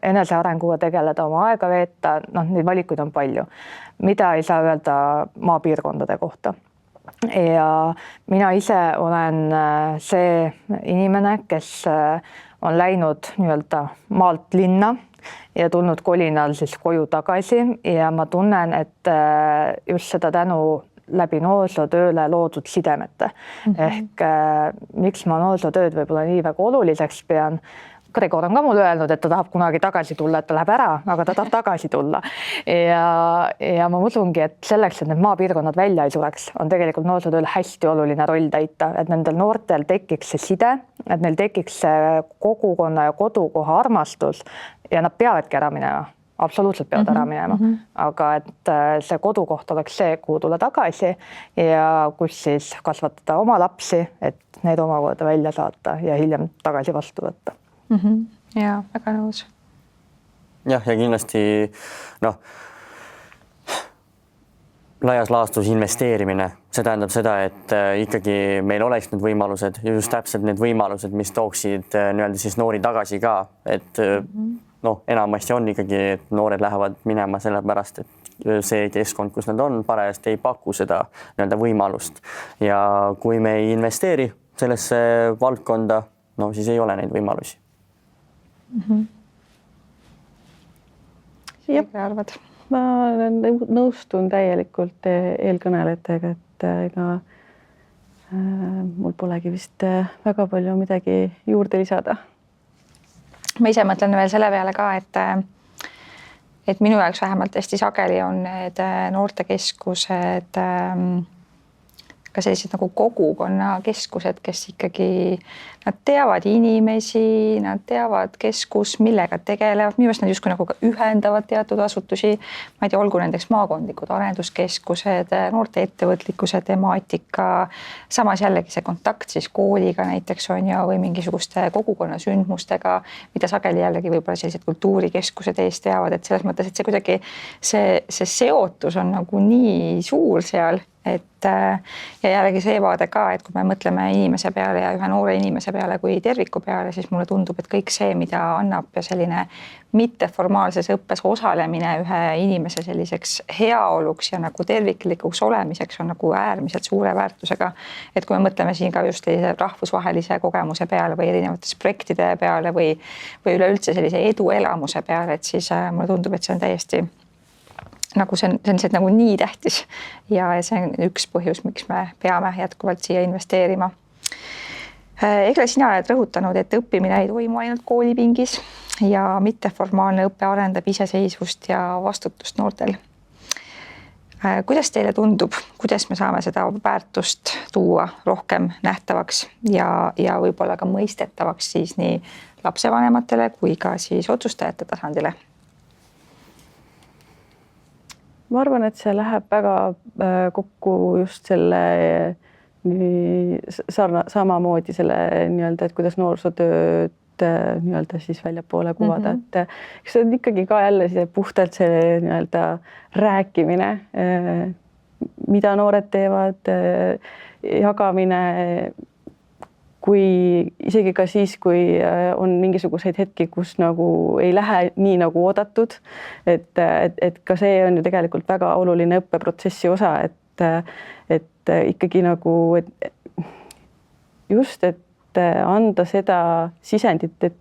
enesearenguga tegeleda, oma aega veeta, neid valikuid on palju, mida ei saa öelda maapiirkondade kohta. Ja mina ise olen see inimene, kes on läinud nii-öelda maalt linna ja tulnud kolinal siis koju tagasi ja ma tunnen, et just seda tänu läbi noorsootööle loodud sidemete. Ehk miks ma noorsootööd võib-olla nii väga oluliseks pean. Gregor on ka mulle öelnud, et ta tahab kunagi tagasi tulla, et ta läheb ära, aga ta tahab tagasi tulla. Ja ma usungi, et selleks, et need maapiirkonnad välja ei sureks, on tegelikult noorsootööl hästi oluline roll täita, et nendel noortel tekiks see side, et neil tekiks see kogukonna ja kodukoha armastus ja nad peavadki ära minema. Absoluutselt peavad ära minema, aga et see kodukoht oleks see, kuhu tulla tagasi ja kus siis kasvatada oma lapsi, et need omakorda välja saata ja hiljem tagasi vastu võtta. Ja väga nõus. Ja kindlasti laias laastus investeerimine, see tähendab seda, et ikkagi meil oleks need võimalused ja just täpselt need võimalused, mis tooksid nii-öelda siis noori tagasi ka, et enamasti on ikkagi, et noored lähevad minema sellepärast, et see keskkond, kus nad on, parajasti ei paku seda nii-öelda võimalust ja kui me ei investeeri sellesse valdkonda, siis ei ole neid võimalusi. Jah, ma nõustun täielikult eelkõnelejatega, et ega mul polegi vist väga palju midagi juurde lisada. Ma ise mõtlen veel selle peale ka, et minu jaoks vähemalt hästi sageli on need noortekeskused ka sellised nagu kogukonnakeskused, kes ikkagi nad teavad inimesi, nad teavad keskus, millega tegelevad, minu arust nad justkui nagu ka ühendavad teatud asutusi, ma ei tea, olgu nendeks maakondlikud arenduskeskused, noorte ettevõtlikkuse temaatika, samas jällegi see kontakt siis kooliga näiteks on ja või mingisuguste kogukonnasündmustega, mida sageli jällegi võib-olla sellised kultuurikeskused ees teavad, et selles mõttes, et see kuidagi see seotus on nagu nii suur seal, et ja jällegi see vaade ka, et kui me mõtleme inimese peale ja ühe noore inimese peale kui terviku peale, siis mulle tundub, et kõik see, mida annab selline mitteformaalses õppes osalemine ühe inimese selliseks heaoluks ja nagu terviklikuks olemiseks on nagu äärmiselt suure väärtusega. Et kui me mõtleme siin ka just rahvusvahelise kogemuse peale või erinevates projektide peale või üleüldse sellise eduelamuse peale, et siis mulle tundub, et see on täiesti nagu see on lihtsalt nagu nii tähtis ja see on üks põhjus, miks me peame jätkuvalt siia investeerima. Egle, sina oled rõhutanud, et õppimine ei toimu ainult koolipingis ja mitteformaalne õpe arendab iseseisvust ja vastutust noortel. Kuidas teile tundub, kuidas me saame seda väärtust tuua rohkem nähtavaks ja võib-olla ka mõistetavaks siis nii lapsevanematele kui ka siis otsustajate tasandile? ma arvan, et see läheb väga kokku just selle samamoodi selle nii-öelda, et kuidas noorsootööd nii-öelda siis väljapoole kuvada, et see on ikkagi ka jälle see puhtalt see nii-öelda rääkimine, mida noored teevad, jagamine, kui isegi ka siis, kui on mingisuguseid hetki, kus nagu ei lähe nii nagu oodatud, et ka see on ju tegelikult väga oluline õppeprotsessi osa, et ikkagi nagu just, et anda seda sisendit, et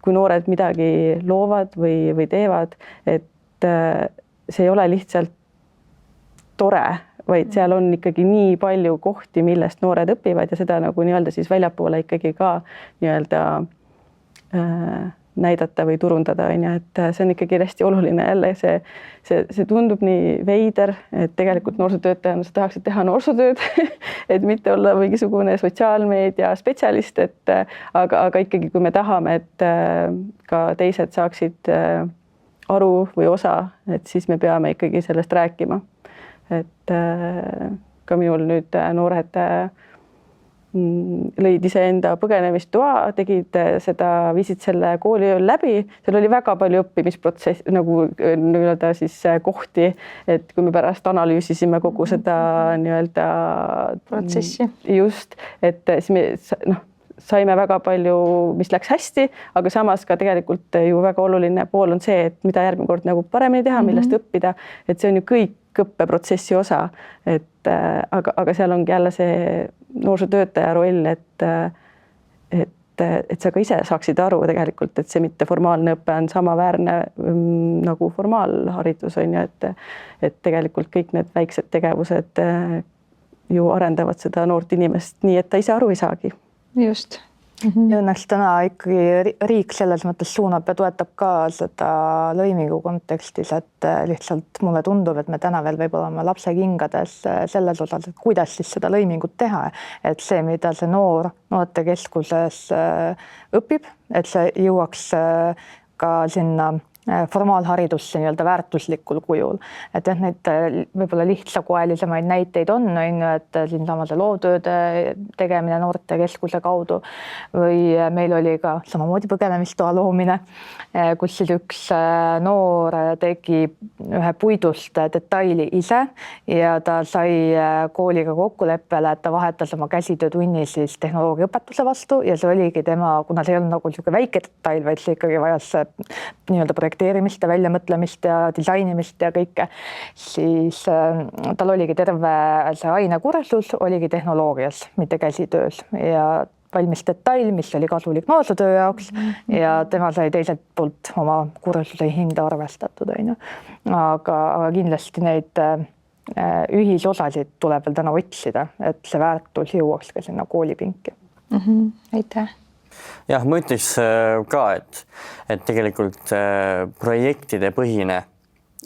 kui noored midagi loovad või teevad, et see ei ole lihtsalt tore, vaid seal on ikkagi nii palju kohti, millest noored õpivad ja seda nagu nii-öelda siis väljapoole ikkagi ka nii-öelda näidata või turundada, on ju, et see on ikkagi hästi oluline jälle, see tundub nii veider, et tegelikult noorsootöötajana sa tahaksid teha noorsootööd, et mitte olla mingisugune sotsiaalmeedia spetsialist, et aga ikkagi, kui me tahame, et ka teised saaksid aru või osa, et siis me peame ikkagi sellest rääkima. Et ka minul nüüd noored lõid iseenda põgenemistoa, tegid seda, viisid selle kooliööl läbi, seal oli väga palju õppimisprotsess, nagu nii-öelda siis kohti, et kui me pärast analüüsisime kogu seda nii-öelda protsessi. Just, et siis me saime väga palju, mis läks hästi, aga samas ka tegelikult ju väga oluline pool on see, et mida järgmine kord nagu paremini teha, millest õppida, et see on ju kõik õppeprotsessi osa, et aga seal ongi jälle see noorsootöötaja roll, et sa ka ise saaksid aru tegelikult, et see mitteformaalne õpe on samaväärne nagu formaalharidus on ju, et tegelikult kõik need väiksed tegevused ju arendavad seda noort inimest nii, et ta ise aru ei saagi. Just. Ja õnneks täna ikkagi riik selles mõttes suunab ja toetab ka seda lõimingu kontekstis, et lihtsalt mulle tundub, et me täna veel võib-olla oma lapse kingades selles osas, et kuidas siis seda lõimingut teha, et see, mida see noortekeskuses õpib, et see jõuaks ka sinna formaalharidusse nii-öelda väärtuslikul kujul. Et jah, neid võib-olla lihtsakoelisemaid näiteid on ju, et siinsamas loovtööde tegemine noortekeskuse kaudu või meil oli ka samamoodi põgenemistoa loomine, kus siis üks noor tegi ühe puidust detaili ise ja ta sai kooliga kokkuleppele, et ta vahetas oma käsitöötunni siis tehnoloogiaõpetuse vastu ja see oligi tema, kuna see ei olnud nagu niisugune väike detail, vaid see ikkagi vajas nii-öelda projekteerimist ja väljamõtlemist ja disainimist ja kõike, siis tal oligi terve see ainekursus oligi tehnoloogias, mitte käsitöös ja valmis detail, mis oli kasulik noorsootöö jaoks ja tema sai teiselt poolt oma kursuse hinda arvestatud, on ju. Aga kindlasti neid ühisosasid tuleb veel täna otsida, et see väärtus jõuaks ka sinna koolipinki. Aitäh. Jah, ma ütleks ka, et tegelikult projektide põhine,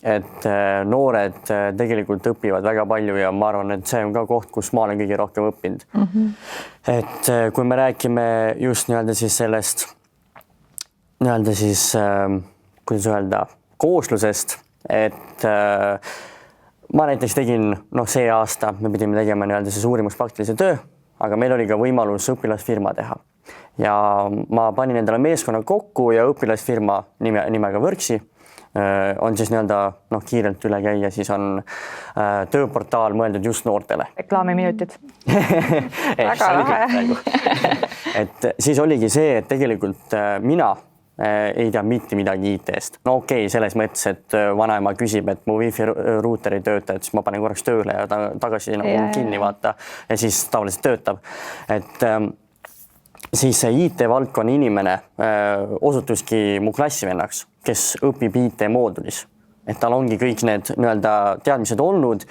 et noored tegelikult õpivad väga palju ja ma arvan, et see on ka koht, kus ma olen kõige rohkem õppinud. Et kui me räägime just nii-öelda siis sellest nii-öelda siis, kuidas öelda, kooslusest, et ma näiteks tegin, see aasta me pidime tegema nii-öelda siis uurimuspraktilise töö, aga meil oli ka võimalus õpilasfirma teha. Ja ma panin endale meeskonna kokku ja õpilasfirma nimega Võrksi on siis nii-öelda kiirelt üle käia, siis on tööportaal mõeldud just noortele. Reklaamiminutid. Väga lahe. Et siis oligi see, et tegelikult mina ei tea mitte midagi IT-st. No okei, selles mõttes, et vanaema küsib, et mu wifi ruuter ei tööta, et siis ma panen korraks tööle ja tagasi kinni vaata ja siis tavaliselt töötab. Et siis see IT-valdkonna inimene osutuski mu klassivennaks, kes õpib IT-moodulis. Et tal ongi kõik need nii-öelda teadmised olnud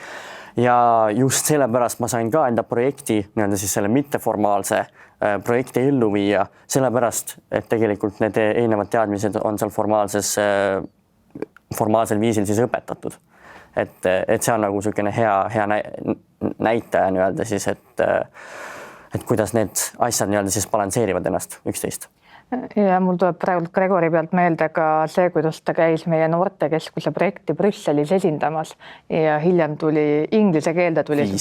ja just sellepärast ma sain ka enda projekti nii-öelda siis selle mitteformaalse projekti ellu viia, sellepärast, et tegelikult need eelnevad teadmised on seal formaalsel viisil siis õpetatud. Et see on nagu niisugune hea näitaja nii-öelda siis, et kuidas need asjad nii-öelda siis balansseerivad ennast üksteist. ja mul tuleb praegu Gregori pealt meelde ka see, kuidas ta käis meie noortekeskuse projekti Brüsselis esindamas ja hiljem tuli inglise keelde tuli 5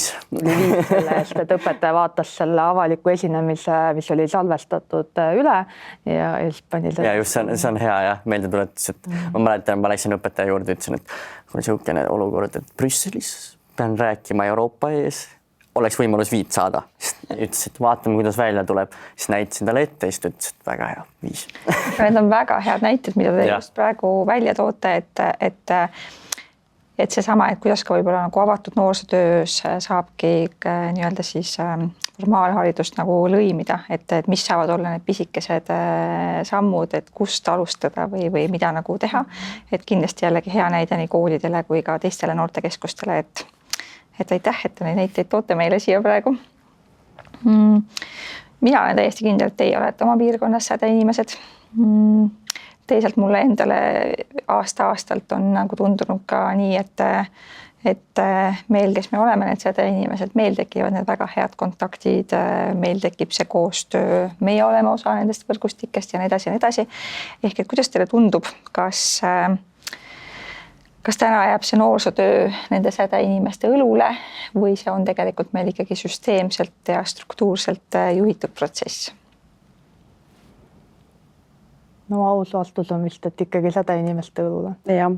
selle eest, et õpetaja vaatas selle avaliku esinemise, mis oli salvestatud üle ja siis pani ja just see on hea jah, meeldetuletus, et ma mäletan, ma läksin õpetaja juurde, ütlesin, et kui on niisugune olukord, et Brüsselis pean rääkima Euroopa ees, oleks võimalus 5 saada. Ütles, et vaatame, kuidas välja tuleb. Siis näitasin talle ette ja siis ütles, et väga hea, 5. Need on väga head näited, mida te just praegu välja toote, et seesama, et kuidas ka võib-olla nagu avatud noorsootöös saabki nii-öelda siis formaalharidust nagu lõimida, et mis saavad olla need pisikesed sammud, et kust alustada või mida nagu teha. Et kindlasti jällegi hea näide nii koolidele kui ka teistele noortekeskustele, et aitäh, et te neid näiteid toote meile siia praegu. Mina olen täiesti kindel, et teie olete oma piirkonnas sädeinimesed. Teisalt mulle endale aasta-aastalt on nagu tundunud ka nii, et meil, kes me oleme need sädeinimesed, meil tekivad need väga head kontaktid, meil tekib see koostöö, meie oleme osa nendest võrgustikest ja nii edasi ja nii edasi. Ehk et kuidas teile tundub, kas täna jääb see noorsootöö nende sädeinimeste õlule või see on tegelikult meil ikkagi süsteemselt ja struktuurselt juhitud protsess? No aus vastus on vist, et ikkagi sädeinimeste õlule. Ja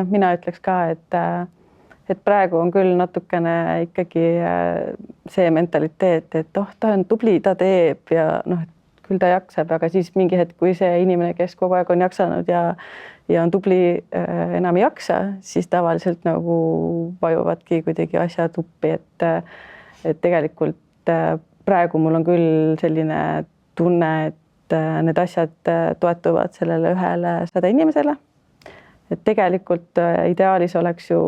mina ütleks ka, et praegu on küll natukene ikkagi see mentaliteet, et ta on tubli, ta teeb ja küll ta jaksab, aga siis mingi hetk, kui see inimene, kes kogu aeg on jaksanud ja on tubli, enam ei jaksa, siis tavaliselt nagu vajuvadki kuidagi asjad uppi, et tegelikult praegu mul on küll selline tunne, et need asjad toetuvad sellele ühele sädeinimesele. Et tegelikult ideaalis oleks ju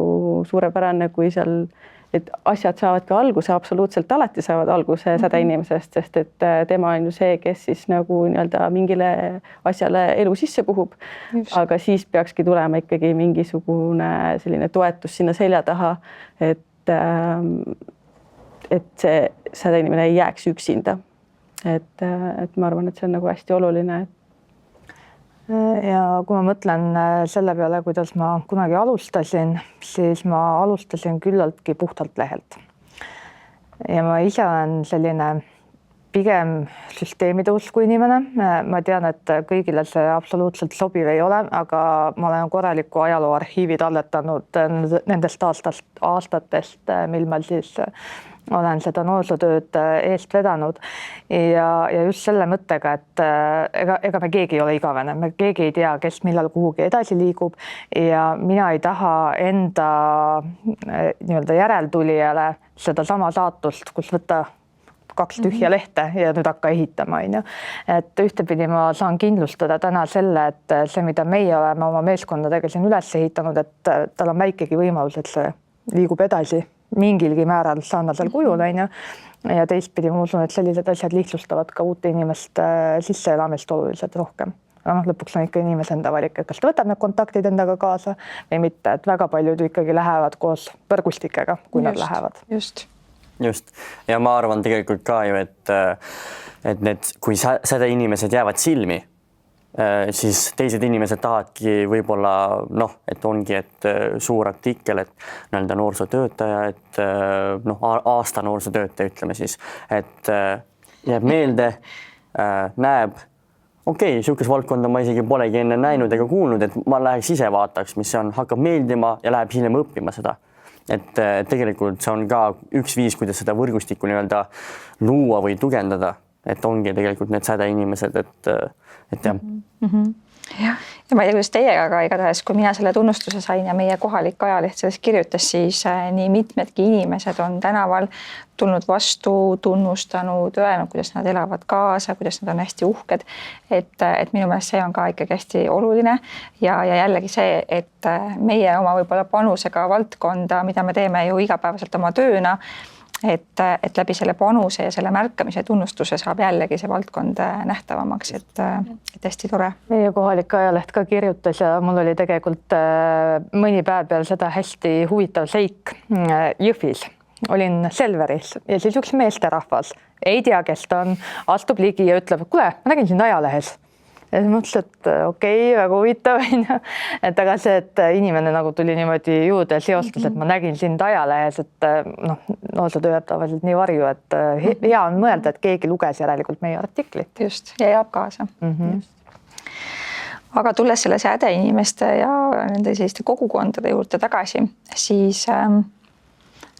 suurepärane, kui seal et asjad saavad ka alguse, absoluutselt alati saavad alguse sädeinimesest, sest et tema on ju see, kes siis nagu nii-öelda mingile asjale elu sisse puhub. Aga siis peakski tulema ikkagi mingisugune selline toetus sinna selja taha, et see sädeinimene ei jääks üksinda. Et ma arvan, et see on nagu hästi oluline. Ja kui ma mõtlen selle peale, kuidas ma kunagi alustasin, siis ma alustasin küllaltki puhtalt lehelt. Ja ma ise olen selline pigem süsteemide usku inimene. Ma tean, et kõigile see absoluutselt sobiv ei ole, aga ma olen korraliku ajalooarhiivi talletanud nendest aastatest, mil ma siis olen seda noorsootööd eest vedanud ja just selle mõttega, et ega me keegi ei ole igavene, me keegi ei tea, kes millal kuhugi edasi liigub ja mina ei taha enda nii-öelda järeltulijale seda sama saatust, kus võtta 2 tühja lehte ja nüüd hakka ehitama. Et ühtepidi ma saan kindlustada täna selle, et see, mida meie oleme oma meeskondadega siin üles ehitanud, et tal on väikegi võimalus, et see liigub edasi mingilgi määral sarnasel kujul, ja teistpidi ma usun, et sellised asjad lihtsustavad ka uute inimeste sisseelamist oluliselt rohkem. Aga lõpuks on ikka inimese enda valik, et kas ta võtab need kontaktid endaga kaasa või mitte, et väga paljud ikkagi lähevad koos võrgustikega, kui nad lähevad. Just. Ja ma arvan tegelikult ka ju, et need, kui sädeinimesed jäävad silmi, siis teised inimesed tahavadki võib-olla et ongi, et suur artikkel, et nii-öelda noorsootöötaja, et aasta noorsootöötaja, ütleme siis, et jääb meelde, näeb, niisugust valdkonda ma isegi polegi enne näinud ega kuulnud, et ma läheks ise vaataks, mis see on, hakkab meeldima ja läheb hiljem õppima seda. Et tegelikult see on ka üks viis, kuidas seda võrgustikku nii-öelda luua või tugevdada, et ongi tegelikult need sädeinimesed, et jah. Ja ma ei tea, kuidas teiega, aga igatahes, kui mina selle tunnustuse sain ja meie kohalik ajaleht sellest kirjutas, siis nii mitmedki inimesed on tänaval tulnud vastu, tunnustanud, öelnud, kuidas nad elavad kaasa, kuidas nad on hästi uhked. Et minu meelest see on ka ikkagi hästi oluline ja jällegi see, et meie oma võib-olla panusega valdkonda, mida me teeme ju igapäevaselt oma tööna, et läbi selle panuse ja selle märkamise tunnustuse saab jällegi see valdkond nähtavamaks, et hästi tore. Meie kohalik ajaleht ka kirjutas ja mul oli tegelikult mõni päev peal seda hästi huvitav seik Jõhvis. Olin Selveris ja siis üks meesterahvas, ei tea, kes ta on, astub ligi ja ütleb, kuule, ma nägin sind ajalehes. ja siis mõtlesin, et okei, väga huvitav onju, et aga see, et inimene nagu tuli niimoodi juurde ja seostas, et ma nägin sind ajalehes, et noh, noorsootöö jääb tavaliselt nii varju, et hea on mõelda, et keegi luges järelikult meie artiklit. Just, ja jääb kaasa. Aga tulles selle säde inimeste ja nende selliste kogukondade juurde tagasi, siis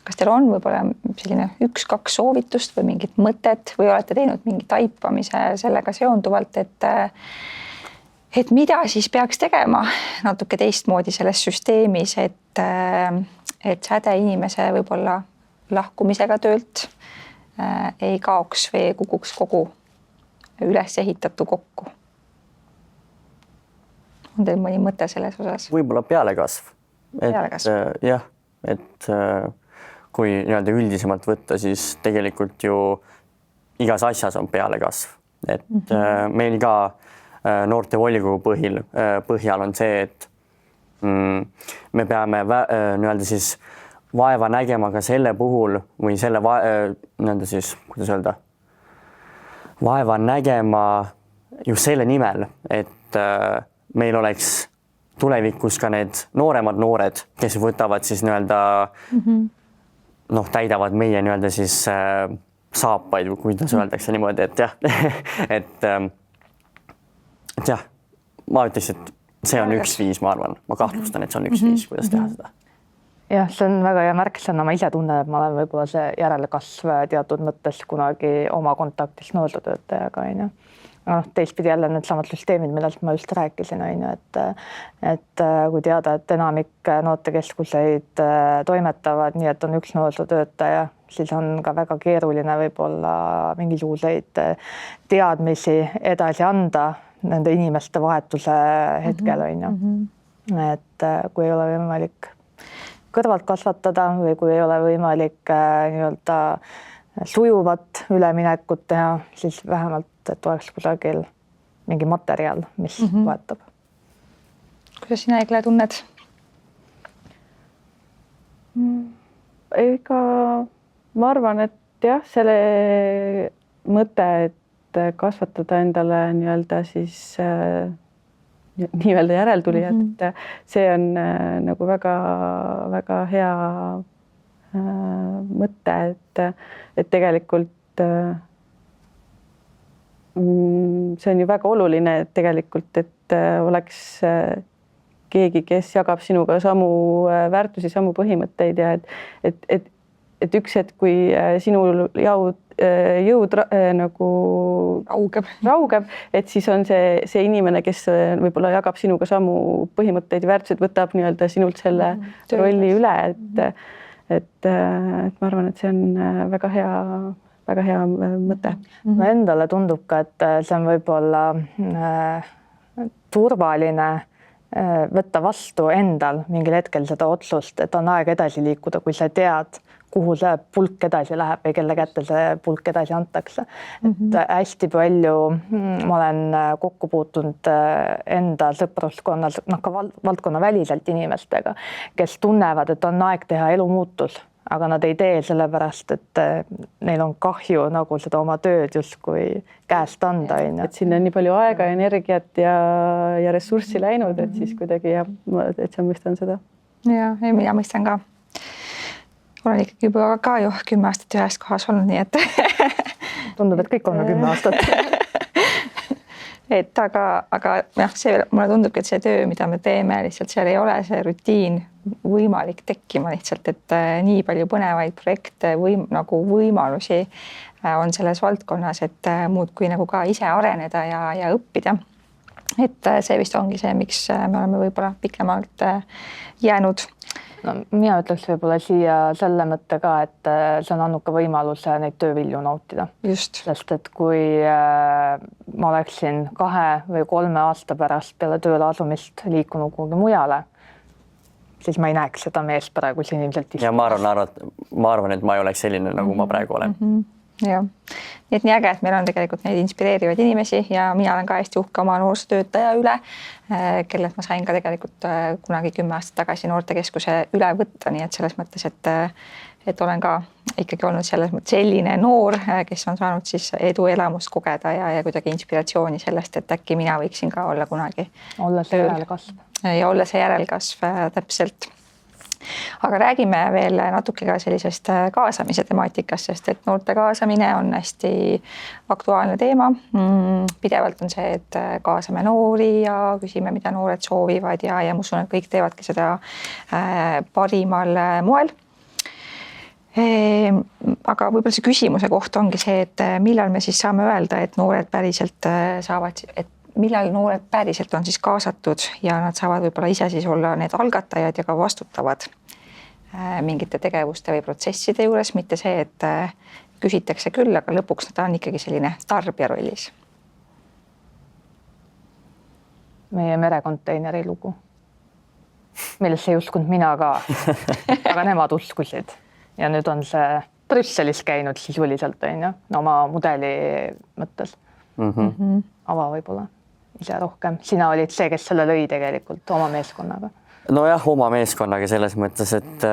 kas teil on võib-olla selline 1-2 soovitust või mingit mõtet või olete teinud mingi taipamise sellega seonduvalt, et mida siis peaks tegema natuke teistmoodi selles süsteemis, et säde inimese võib-olla lahkumisega töölt ei kaoks või ei kukuks kogu üles ehitatu kokku? On teil mõni mõte selles osas? Võib-olla pealekasv. Jah, et kui nii-öelda üldisemalt võtta, siis tegelikult ju igas asjas on pealekasv. Et meil ka noorte volikogu põhjal on see, et me peame nii-öelda siis vaeva nägema ka selle puhul või selle nii-öelda siis, kuidas öelda, vaeva nägema just selle nimel, et meil oleks tulevikus ka need nooremad noored, kes võtavad siis nii-öelda noh, täidavad meie nii-öelda siis saapaid või kuidas öeldakse niimoodi, et jah, et jah, ma ütleks, et see on üks viis, ma arvan, ma kahtlustan, et see on üks viis, kuidas teha seda. Jah, see on väga hea märksõna, ma ise tunnen, et ma olen võib-olla see järelekasv teatud mõttes kunagi oma kontaktis noorsootöötajaga, onju. Teistpidi jälle needsamad süsteemid, millest ma just rääkisin, onju, et kui teada, et enamik noortekeskuseid toimetavad nii, et on üks noorsootöötaja, siis on ka väga keeruline võib-olla mingisuguseid teadmisi edasi anda nende inimeste vahetuse hetkel, onju. Et kui ei ole võimalik kõrvalt kasvatada või kui ei ole võimalik nii-öelda sujuvat üleminekut teha, siis vähemalt, et oleks kusagil mingi materjal, mis toetab. Kuidas sina, Egle, tunned? Ega ma arvan, et jah, selle mõte, et kasvatada endale nii-öelda siis nii-öelda järeltulijad, et see on nagu väga hea mõte, et tegelikult see on ju väga oluline, et tegelikult, et oleks keegi, kes jagab sinuga samu väärtusi, samu põhimõtteid ja et üks hetk, kui sinul jõud nagu raugeb, et siis on see inimene, kes võib-olla jagab sinuga samu põhimõtteid ja väärtused, võtab nii-öelda sinult selle rolli üle, et ma arvan, et see on väga hea mõte. Endale tundub ka, et see on võib-olla turvaline võtta vastu endal mingil hetkel seda otsust, et on aeg edasi liikuda, kui sa tead, kuhu see pulk edasi läheb või kelle kätte see pulk edasi antakse. Et hästi palju ma olen kokku puutunud enda sõpruskonnas, ka valdkonna väliselt inimestega, kes tunnevad, et on aeg teha elumuutus, aga nad ei tee sellepärast, et neil on kahju nagu seda oma tööd justkui käest anda. Et sinna on nii palju aega, energiat ja ressurssi läinud, et siis kuidagi et sa mõistan seda. Ja, mina mõistan ka. Olen ikkagi juba ka ju 10 aastat ühes kohas olnud, nii et tundub, et kõik on 10 aastat. Et aga jah, mulle tundubki, et see töö, mida me teeme, lihtsalt seal ei ole see rutiin võimalik tekkima lihtsalt, et nii palju põnevaid projekte või nagu võimalusi on selles valdkonnas, et muudkui nagu ka ise areneda ja õppida. Et see vist ongi see, miks me oleme võib-olla pikemalt jäänud. No, mina ütleks võib-olla siia selle mõtte ka, et see on andnud ka võimaluse neid töövilju nautida. Just. Sest et kui ma oleksin 2 või 3 aasta pärast peale tööle asumist liikunud kuhugi mujale, siis ma ei näeks seda meest praegu siin ilmselt. Ja ma arvan, et ma ei oleks selline, nagu ma praegu olen. Ja. Nii et nii äge, et meil on tegelikult neid inspireerivaid inimesi ja mina olen ka hästi uhke oma noorsootöötaja üle, kellelt ma sain ka tegelikult kunagi 10 aastat tagasi noortekeskuse üle võtta, nii et selles mõttes, et et olen ka ikkagi olnud selles mõttes selline noor, kes on saanud siis eduelamust kogeda ja kuidagi inspiratsiooni sellest, et äkki mina võiksin ka olla kunagi. Olla see järelkasv. Ja olla see järelkasv täpselt. Aga räägime veel natuke ka sellisest kaasamise temaatikast, sest et noorte kaasamine on hästi aktuaalne teema. Pidevalt on see, et kaasame noori ja küsime, mida noored soovivad ja ma usun, et kõik teevadki seda parimal moel. Aga võib-olla see küsimuse koht ongi see, et millal me siis saame öelda, et noored päriselt saavad, et millal noored päriselt on siis kaasatud ja nad saavad võib-olla ise siis olla need algatajad ja ka vastutavad mingite tegevuste või protsesside juures, mitte see, et küsitakse küll, aga lõpuks nad on ikkagi selline tarbija rollis. Meie merekonteineri lugu, millesse ei uskunud mina ka, aga nemad uskusid. Ja nüüd on see Brüsselis käinud sisuliselt, oma mudeli mõttes. Ava võib-olla ise rohkem. Sina olid see, kes selle lõi tegelikult oma meeskonnaga. No jah, oma meeskonnaga selles mõttes, et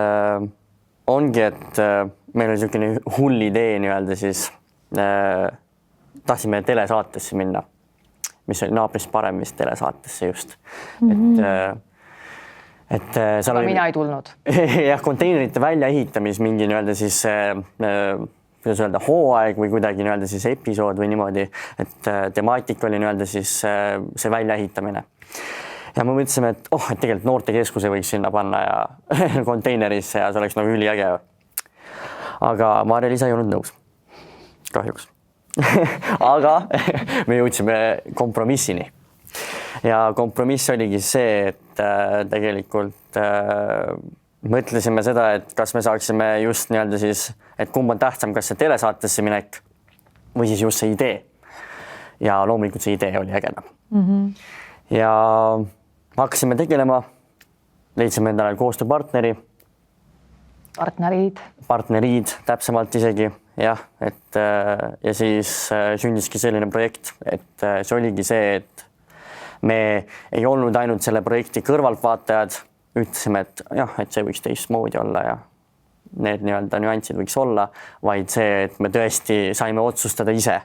ongi, et meil oli selline hull idee nii-öelda siis tahtsime telesaatesse minna, mis oli naabrist parem vist telesaatesse just. Et seal oli... Mina ei tulnud. Jah, konteinerite väljaehitamis mingi nii-öelda siis kuidas öelda, hooaeg või kuidagi nii-öelda siis episood või niimoodi, et temaatika oli nii-öelda siis see väljaehitamine. Ja me mõtlesime, et et tegelikult noortekeskuse võiks sinna panna ja konteinerisse ja see oleks nagu üliäge. Aga Marja Liisa ei olnud nõus. Kahjuks. Aga me jõudsime kompromissini. Ja kompromiss oligi see, et tegelikult mõtlesime seda, et kas me saaksime just nii-öelda siis, et kumb on tähtsam, kas see telesaatesse minek või siis just see idee. Ja loomulikult see idee oli ägeda. Ja hakkasime tegelema, leidsime endale koostööpartneri. Partneriid, täpsemalt isegi. Jah, et ja siis sündiski selline projekt, et see oligi see, et me ei olnud ainult selle projekti kõrvaltvaatajad, ütlesime, et jah, et see võiks teistmoodi olla ja need nii-öelda nüansid võiks olla, vaid see, et me tõesti saime otsustada ise,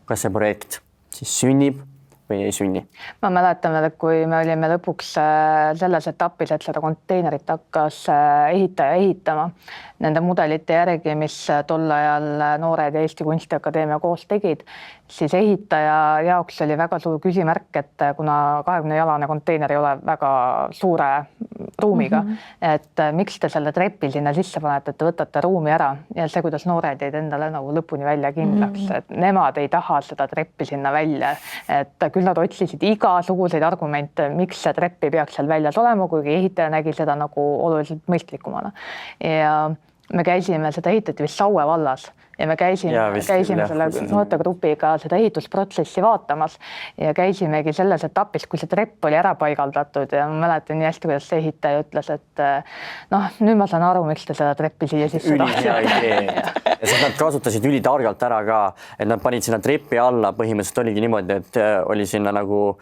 kas see projekt siis sünnib või ei sünni. Ma mäletan, et kui me olime lõpuks selles etapis, et seda konteinerit hakkas ehitaja ehitama nende mudelite järgi, mis tol ajal noored ja Eesti Kunstiakadeemia koos tegid, siis ehitaja jaoks oli väga suur küsimärk, et kuna 20-jalane konteiner ei ole väga suure ruumiga, et miks te selle trepi sinna sisse panete, et te võtate ruumi ära ja see, kuidas noored jäid endale nagu lõpuni välja kindlaks, et nemad ei taha seda treppi sinna välja, et küll nad otsisid igasuguseid argumente, miks see trepp ei peaks seal väljas olema, kuigi ehitaja nägi seda nagu oluliselt mõistlikumana. Ja me käisime, seda ehitati vist Saue vallas ja me käisime selle noortegrupiga seda ehitusprotsessi vaatamas ja käisimegi selles etapis, kui see trepp oli ära paigaldatud ja ma mäletan nii hästi, kuidas see ehitaja ütles, et nüüd ma saan aru, miks te seda treppi siia sisse tahtsite. Ja siis nad kasutasid ülitargalt ära ka, et nad panid sinna trepi alla, põhimõtteliselt oligi niimoodi, et oli sinna nagu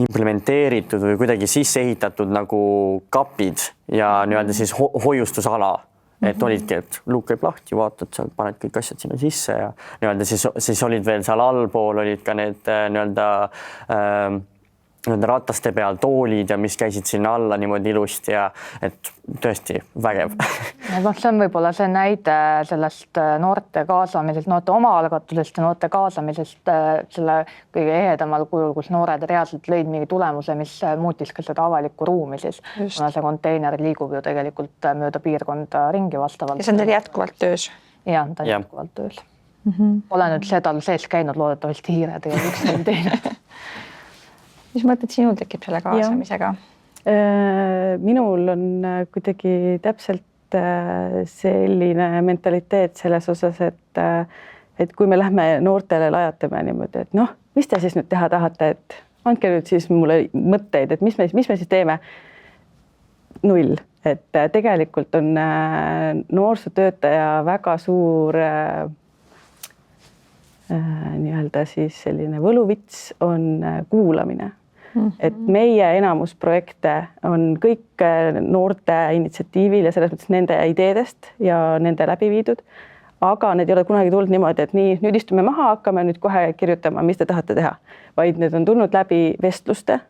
implementeeritud või kuidagi sisse ehitatud nagu kapid ja nii-öelda siis hoiustusala, et olidki, et luuk käib lahti, vaatad sealt, paned kõik asjad sinna sisse ja nii-öelda siis olid veel seal allpool olid ka need nii-öelda rataste peal toolid ja mis käisid sinna alla niimoodi ilusti ja et tõesti vägev. See on võib-olla see näide sellest noorte kaasamisest, noorte omaalgatusest ja noorte kaasamisest selle kõige ehedamal kujul, kus noored reaalselt lõid mingi tulemuse, mis muutis ka seda avalikku ruumi siis, kuna see konteiner liigub ju tegelikult mööda piirkonda ringi vastavalt. Ja see on teil jätkuvalt töös? Ja, ta on jätkuvalt töös. Olen nüüd seda sees käinud, loodetavasti hiired ja üks neil teine. Mis mõtted sinul tekib selle kaasamisega? Minul on kuidagi täpselt selline mentaliteet selles osas, et kui me lähme noortele lajatame niimoodi, et mis te siis nüüd teha tahate, et andke nüüd siis mulle mõtteid, et mis me siis teeme? Null. Et tegelikult on noorsootöötaja väga suur nii-öelda siis selline võluvits on kuulamine. et meie enamus projekte on kõik noorte initsiatiivil ja selles mõttes nende ideedest ja nende läbi viidud. Aga need ei ole kunagi tulnud niimoodi, et nii, nüüd istume maha, hakkame nüüd kohe kirjutama, mis te tahate teha, vaid need on tulnud läbi vestluste.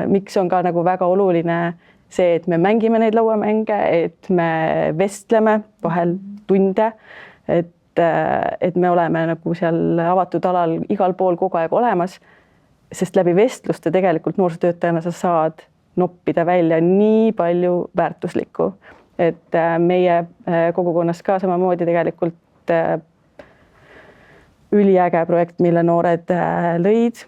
Miks on ka nagu väga oluline see, et me mängime neid lauamänge, et me vestleme vahel tunde, et me oleme nagu seal avatud alal igal pool kogu aeg olemas, sest läbi vestluste tegelikult noorsootöötajana sa saad noppida välja nii palju väärtuslikku. Et meie kogukonnas ka samamoodi tegelikult üliäge projekt, mille noored lõid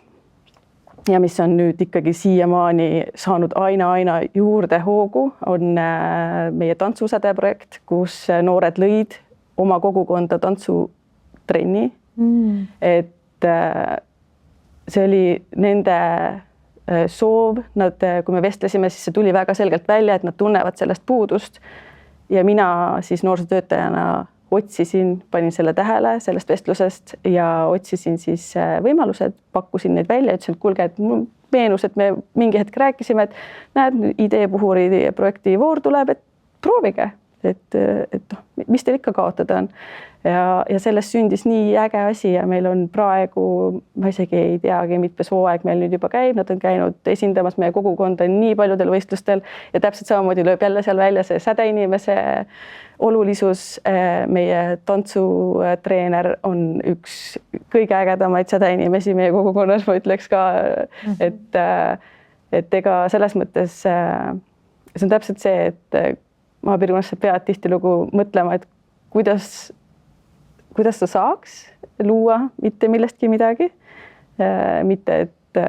ja mis on nüüd ikkagi siiamaani saanud aina juurde hoogu, on meie tantsusäde projekt, kus noored lõid oma kogukonda tantsutrenni. Et see oli nende soov, kui me vestlesime, siis see tuli väga selgelt välja, et nad tunnevad sellest puudust ja mina siis noorsootöötajana otsisin, panin selle tähele sellest vestlusest ja otsisin siis võimalused, pakkusin neid välja, ütlesin, et kuulge, et mul meenus, et me mingi hetk rääkisime, et näed, ideepuhuri projekti voor tuleb, et proovige, et mis teil ikka kaotada on. Ja sellest sündis nii äge asi ja meil on praegu, ma isegi ei teagi, mitmes hooaeg meil nüüd juba käib, nad on käinud esindamas meie kogukonda nii paljudel võistlustel ja täpselt samamoodi lööb jälle seal välja see sädeinimese olulisus. Meie tantsutreener on üks kõige ägedamaid sädeinimesi meie kogukonnas, ma ütleks ka, et ega selles mõttes see on täpselt see, et maapiirkonnas sa pead tihtilugu mõtlema, et kuidas sa saaks luua mitte millestki midagi, mitte et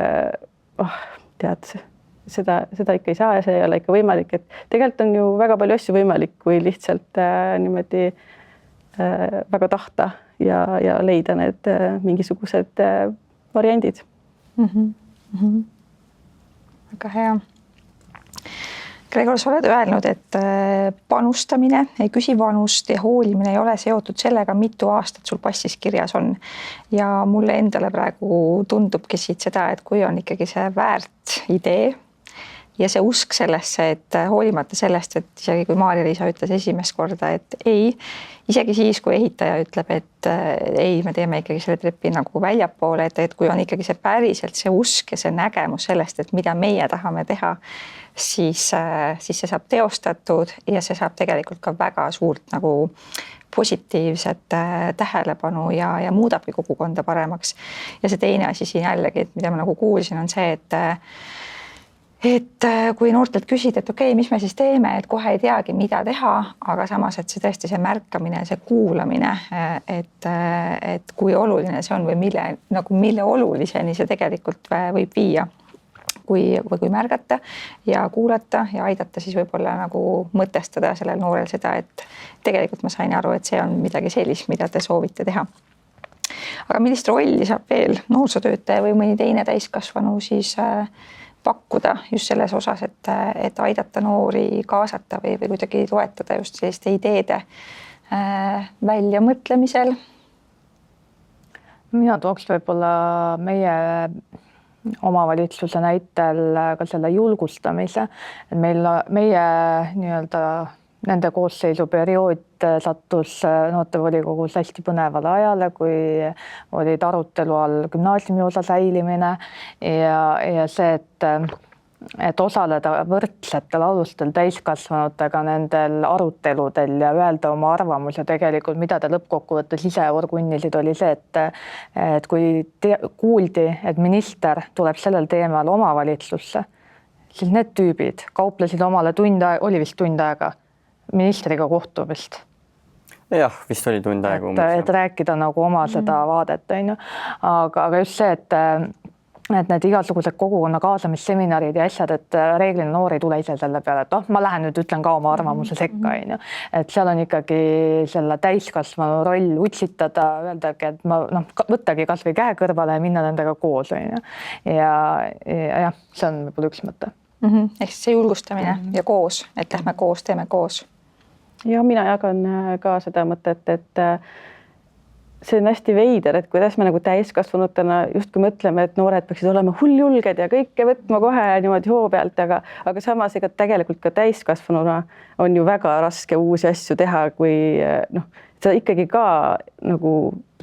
tead, seda ikka ei saa ja see ei ole ikka võimalik, et tegelikult on ju väga palju asju võimalik, kui lihtsalt niimoodi väga tahta ja leida need mingisugused variandid. Väga hea. Gregor, sa oled öelnud, et panustamine ei küsi vanust ja hoolimine ei ole seotud sellega, mitu aastat sul passis kirjas on. Ja mulle endale praegu tundubki siit seda, et kui on ikkagi see väärt idee ja see usk sellesse, et hoolimata sellest, et isegi kui Maarja-Liisa ütles esimest korda, et ei, isegi siis, kui ehitaja ütleb, et ei, me teeme ikkagi selle trepi nagu väljapoole, et kui on ikkagi see päriselt see usk ja see nägemus sellest, et mida meie tahame teha, siis see saab teostatud ja see saab tegelikult ka väga suurt nagu positiivset tähelepanu ja muudabki kogukonda paremaks. Ja see teine asi siin jällegi, et mida ma nagu kuulsin, on see, et kui noortelt küsid, et okei, mis me siis teeme, et kohe ei teagi, mida teha, aga samas, et see tõesti see märkamine, see kuulamine, et kui oluline see on või mille oluliseni see tegelikult võib viia, kui märgata ja kuulata ja aidata siis võib-olla nagu mõtestada sellel noorel seda, et tegelikult ma sain aru, et see on midagi sellist, mida te soovite teha. Aga millist rolli saab veel noorsootöötaja või mõni teine täiskasvanu siis pakkuda just selles osas, et aidata noori kaasata või kuidagi toetada just selliste ideede väljamõtlemisel? Mina tooks võib-olla meie omavalitsuse näitel ka selle julgustamise, et meie nii-öelda nende koosseisu periood sattus noortevolikogus hästi põnevale ajale, kui olid arutelu all gümnaasiumi osa säilimine ja see, et osaleda võrdsetel alustel täiskasvanutega nendel aruteludel ja öelda oma arvamus ja tegelikult, mida te lõppkokkuvõttes ise orgunnisid, oli see, et kui kuuldi, et minister tuleb sellel teemal omavalitsusse, siis need tüübid kauplesid omale oli vist tund aega ministriga kohtumist. Jah, vist oli tund aega. Et rääkida nagu oma seda vaadet, on ju. Aga just see, et need igasugused kogukonna kaasamisseminarid ja asjad, et reeglina noor ei tule ise selle peale, et ma lähen nüüd ütlen ka oma arvamuse sekka, on ju. Et seal on ikkagi selle täiskasvanu roll utsitada, öeldagi, et võttagi kas või käe kõrvale ja minna nendega koos, on ju. Ja see on võib-olla üks mõte. Ehk see julgustamine ja koos, et lähme koos, teeme koos. Ja mina jagan ka seda mõtet, see on hästi veider, et kuidas me nagu täiskasvanutena justkui mõtleme, et noored peaksid olema hulljulged ja kõike võtma kohe niimoodi hoo pealt, aga samas ega tegelikult ka täiskasvanuna on ju väga raske uusi asju teha, kui noh, sa ikkagi ka nagu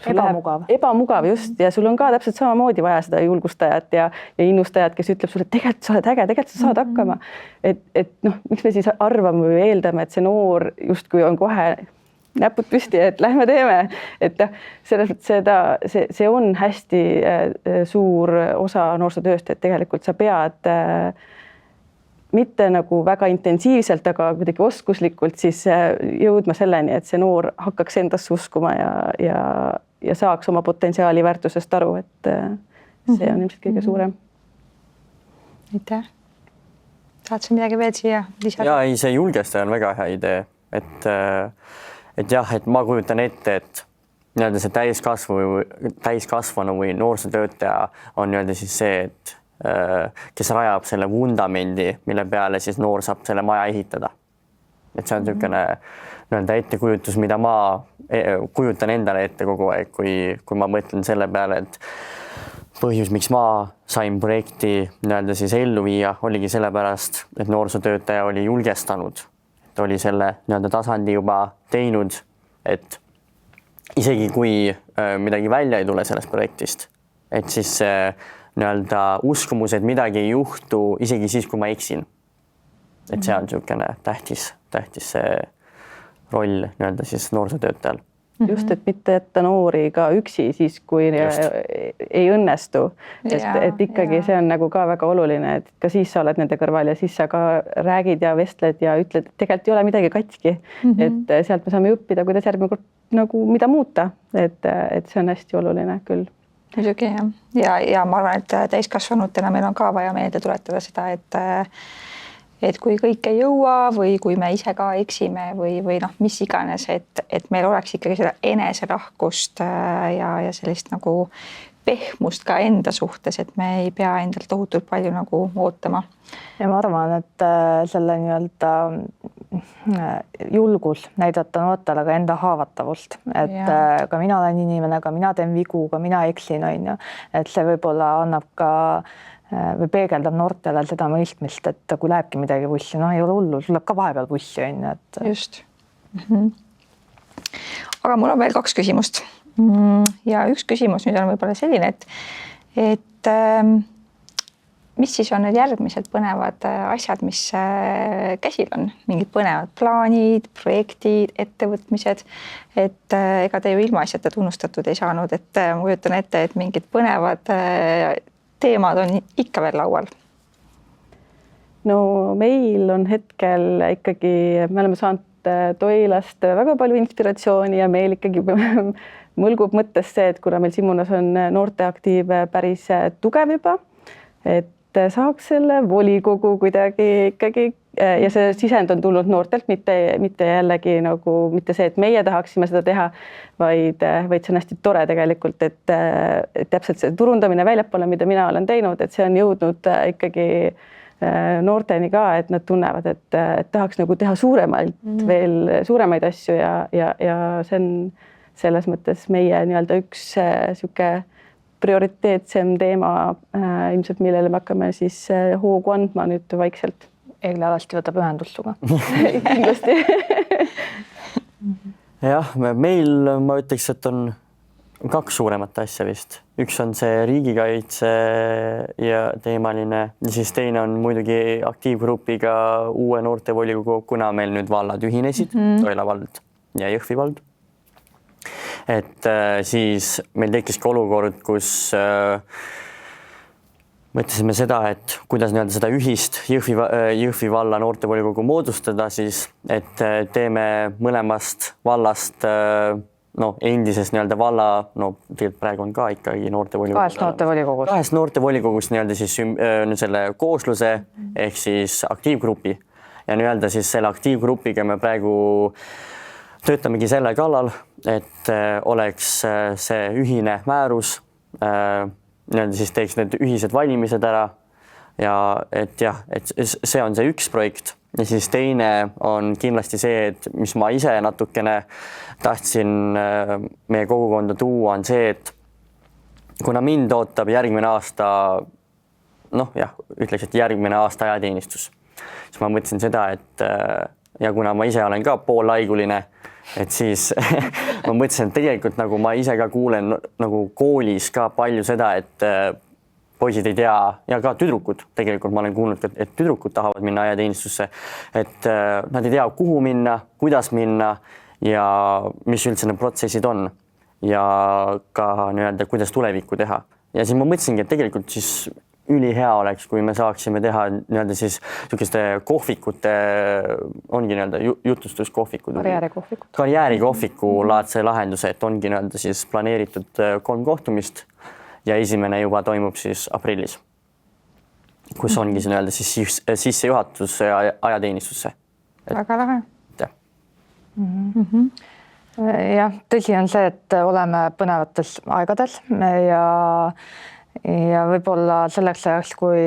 ebamugav just ja sul on ka täpselt samamoodi vaja seda julgustajat ja innustajat, kes ütleb sulle, et tegelikult sa oled äge, tegelikult sa saad hakkama. Et noh, miks me siis arvame või eeldame, et see noor justkui on kohe näpud püsti, et lähme teeme, et selles mõttes see on hästi suur osa noorsootööst, et tegelikult sa pead mitte nagu väga intensiivselt, aga kuidagi oskuslikult siis jõudma selleni, et see noor hakkaks endasse uskuma ja saaks oma potentsiaali väärtusest aru, et see on ilmselt kõige suurem. Aitäh. Tahad sa midagi veel siia lisada? Ja ei, see julgestaja on väga hea idee, et jah, et ma kujutan ette, et nii-öelda see täiskasvanu või noorsootöötaja on nii-öelda siis see, et kes rajab selle vundamendi, mille peale siis noor saab selle maja ehitada. Et see on niisugune nii-öelda ettekujutus, mida ma kujutan endale ette kogu aeg, kui ma mõtlen selle peale, et põhjus, miks ma sain projekti nii-öelda siis ellu viia, oligi sellepärast, et noorsootöötaja oli julgestanud. Oli selle nii-öelda tasandi juba teinud, et isegi kui midagi välja ei tule sellest projektist, et siis nii-öelda uskumus, et midagi ei juhtu isegi siis, kui ma eksin. Et see on niisugune tähtis see roll nii-öelda siis noorsootöötajal. Just, et mitte jätta noori ka üksi siis, kui ei õnnestu. Et ikkagi see on nagu ka väga oluline, et ka siis sa oled nende kõrval ja siis sa ka räägid ja vestled ja ütled, et tegelikult ei ole midagi katki. Et sealt me saame õppida, kuidas järgmine kord nagu mida muuta. Et see on hästi oluline küll. Muidugi jah. Ja ma arvan, et täiskasvanutena meil on ka vaja meelde tuletada seda, et kui kõik ei jõua või kui me ise ka eksime või noh, mis iganes, et meil oleks ikkagi seda eneselahkust ja sellist nagu pehmust ka enda suhtes, et me ei pea endalt tohutult palju nagu ootama. Ja ma arvan, et selle nii-öelda julgus näidata noortele ka enda haavatavust, et ka mina olen inimene, ka mina teen vigu, ka mina eksin, on ju. Et see võib-olla annab ka või peegeldab noortele seda mõistmist, et kui lähebki midagi bussi, noh ei ole hullu, tuleb ka vahepeal bussi, on ju, et just. Aga mul on veel 2 küsimust. Ja üks küsimus nüüd on võib-olla selline, et mis siis on need järgmised põnevad asjad, mis käsil on? Mingid põnevad plaanid, projektid, ettevõtmised, et ega te ju ilmaasjata tunnustatud ei saanud, et ma kujutan ette, et mingid põnevad teemad on ikka veel laual. No meil on hetkel ikkagi, me oleme saanud Toilast väga palju inspiratsiooni ja meil ikkagi mõlgub mõttes see, et kuna meil Simunas on noorteaktiiv päris tugev juba, et saaks selle volikogu kuidagi ikkagi ja see sisend on tulnud noortelt, mitte jällegi nagu mitte see, et meie tahaksime seda teha, vaid see on hästi tore tegelikult, et täpselt see turundamine väljapoole, mida mina olen teinud, et see on jõudnud ikkagi noorteni ka, et nad tunnevad, et tahaks nagu teha veel suuremaid asju ja see on selles mõttes meie nii-öelda üks sihuke prioriteetsem teema ilmselt, millele me hakkame siis hoogu andma nüüd vaikselt. Egle alati võtab ühendust suga. Kindlasti. Jah, meil ma ütleks, et on 2 suuremat asja vist. Üks on see riigikaitse ja teemaline, siis teine on muidugi aktiivgrupiga uue noortevolikogu, kuna meil nüüd vallad ühinesid, Toila vald ja Jõhvi vald. Et siis meil tekkiski olukord, kus mõtlesime seda, et kuidas nii-öelda seda ühist Jõhvi valla noortevolikogu moodustada siis, et teeme mõlemast vallast endisest nii-öelda valla, praegu on ka ikkagi noortevolikogu. 2 noortevolikogust nii-öelda siis selle koosluse ehk siis aktiivgrupi ja nii-öelda siis selle aktiivgrupiga me praegu töötamegi selle kallal, et oleks see ühine määrus, nii-öelda siis teeks need ühised valimised ära ja et see on see üks projekt ja siis teine on kindlasti see, et mis ma ise natukene tahtsin meie kogukonda tuua, on see, et kuna mind ootab järgmine aasta, ütleks, et järgmine aasta ajateenistus, siis ma mõtlesin seda, et ja kuna ma ise olen ka poollaiguline, et siis ma mõtlesin, et tegelikult nagu ma ise ka kuulen nagu koolis ka palju seda, et poisid ei tea ja ka tüdrukud, tegelikult ma olen kuulnud, et tüdrukud tahavad minna ajateenistusse, et nad ei tea, kuhu minna, kuidas minna ja mis üldse need protsessid on ja ka nii-öelda, kuidas tulevikku teha. Ja siis ma mõtlesingi, et tegelikult siis ülihea oleks, kui me saaksime teha nii-öelda siis niisuguste kohvikute, ongi nii-öelda jutustuskohvikud. Karjäärikohviku laadse lahenduse, et ongi nii-öelda siis planeeritud 3 kohtumist ja esimene juba toimub siis aprillis, kus ongi see nii-öelda siis sissejuhatus ajateenistusse. Väga lahe. Jah, tõsi on see, et oleme põnevates aegadel ja võib-olla selleks ajaks, kui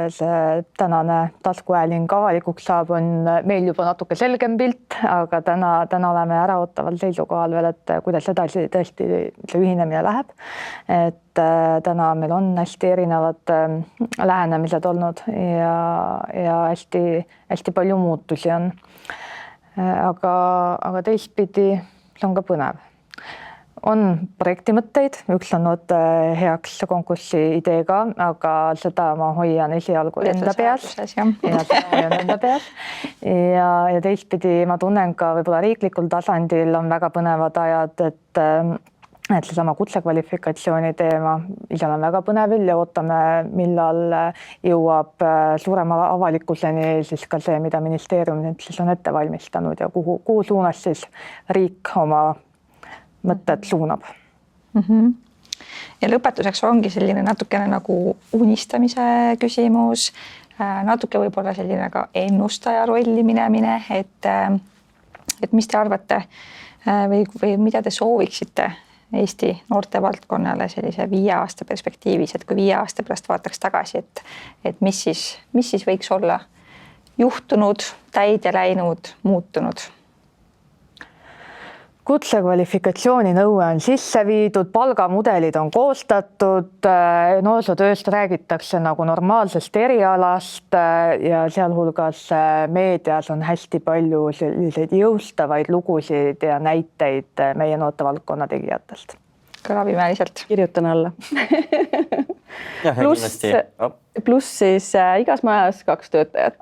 see tänane taskuhääling avalikuks saab, on meil juba natuke selgem pilt, aga täna oleme äraootaval seisukohal veel, et kuidas edasi tõesti see ühinemine läheb. Et täna meil on hästi erinevad lähenemised olnud ja hästi palju muutusi on. Aga teistpidi see on ka põnev. On projektimõtteid, üks on olnud heaks konkurssi ideega, aga seda ma hoian esialgu enda peas. Ja teistpidi ma tunnen ka võib-olla riiklikul tasandil on väga põnevad ajad, et seesama kutsekvalifikatsiooni teema, ise olen väga põnevil ja ootame, millal jõuab suurema avalikkuseni siis ka see, mida ministeerium siis on ette valmistanud ja kuhu suunas siis riik oma mõtted suunab. Ja lõpetuseks ongi selline natukene nagu unistamise küsimus, natuke võib-olla selline ka ennustaja rolli minemine, et mis te arvate või mida te sooviksite Eesti noortevaldkonnale sellise 5 aasta perspektiivis, et kui 5 aasta pärast vaataks tagasi, et mis siis võiks olla juhtunud, täide läinud, muutunud? Kutsekvalifikatsiooni nõue on sisse viidud, palgamudelid on koostatud, noorsootööst räägitakse nagu normaalsest erialast ja sealhulgas meedias on hästi palju selliseid jõustavaid lugusid ja näiteid meie noortevaldkonna tegijatest. Kõlab imeliselt. Kirjutan alla. Pluss siis igas majas 2 töötajat.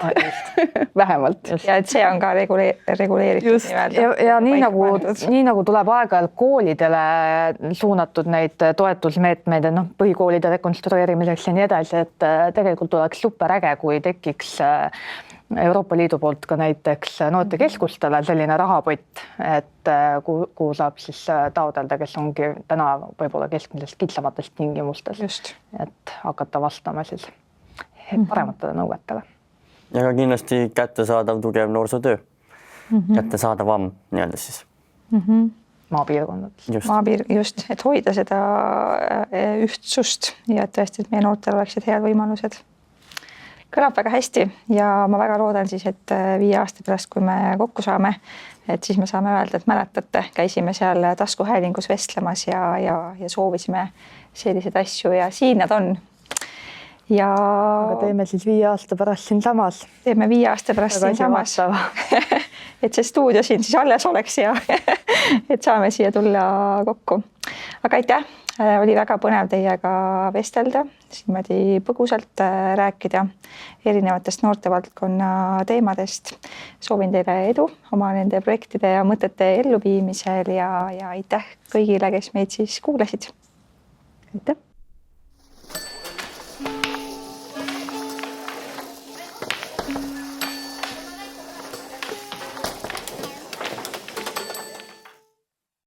Vähemalt. Ja et see on ka reguleeritud. Just. Ja nii nagu tuleb aeg-ajalt koolidele suunatud neid toetusmeetmeid, põhikoolide rekonstrueerimiseks ja nii edasi, et tegelikult oleks super äge, kui tekiks Euroopa Liidu poolt ka näiteks noortekeskustele selline rahapott, et kuhu saab siis taodelda, kes ongi täna võib-olla keskmisest kitsamatest tingimustes, just, et hakata vastama siis parematele nõuetele. Ja ka kindlasti kättesaadav tugev noorsootöö, kättesaadavam nii-öelda siis. Maapiirkondades. Just, et hoida seda ühtsust ja tõesti, et meie noortel oleksid head võimalused. Kõlab väga hästi ja ma väga loodan siis, et 5 aasta pärast, kui me kokku saame, et siis me saame öelda, et mäletate, käisime seal taskuhäälingus vestlemas ja soovisime selliseid asju ja siin nad on. Aga teeme siis 5 aasta pärast siin samas. Teeme 5 aasta pärast siin samas. Et see stuudio siin siis alles oleks ja et saame siia tulla kokku. Aga aitäh, oli väga põnev teiega vestelda, niimoodi põgusalt rääkida erinevatest noortevaldkonna teemadest. Soovin teile edu oma nende projektide ja mõtete elluviimisel ja aitäh kõigile, kes meid siis kuulasid. Aitäh!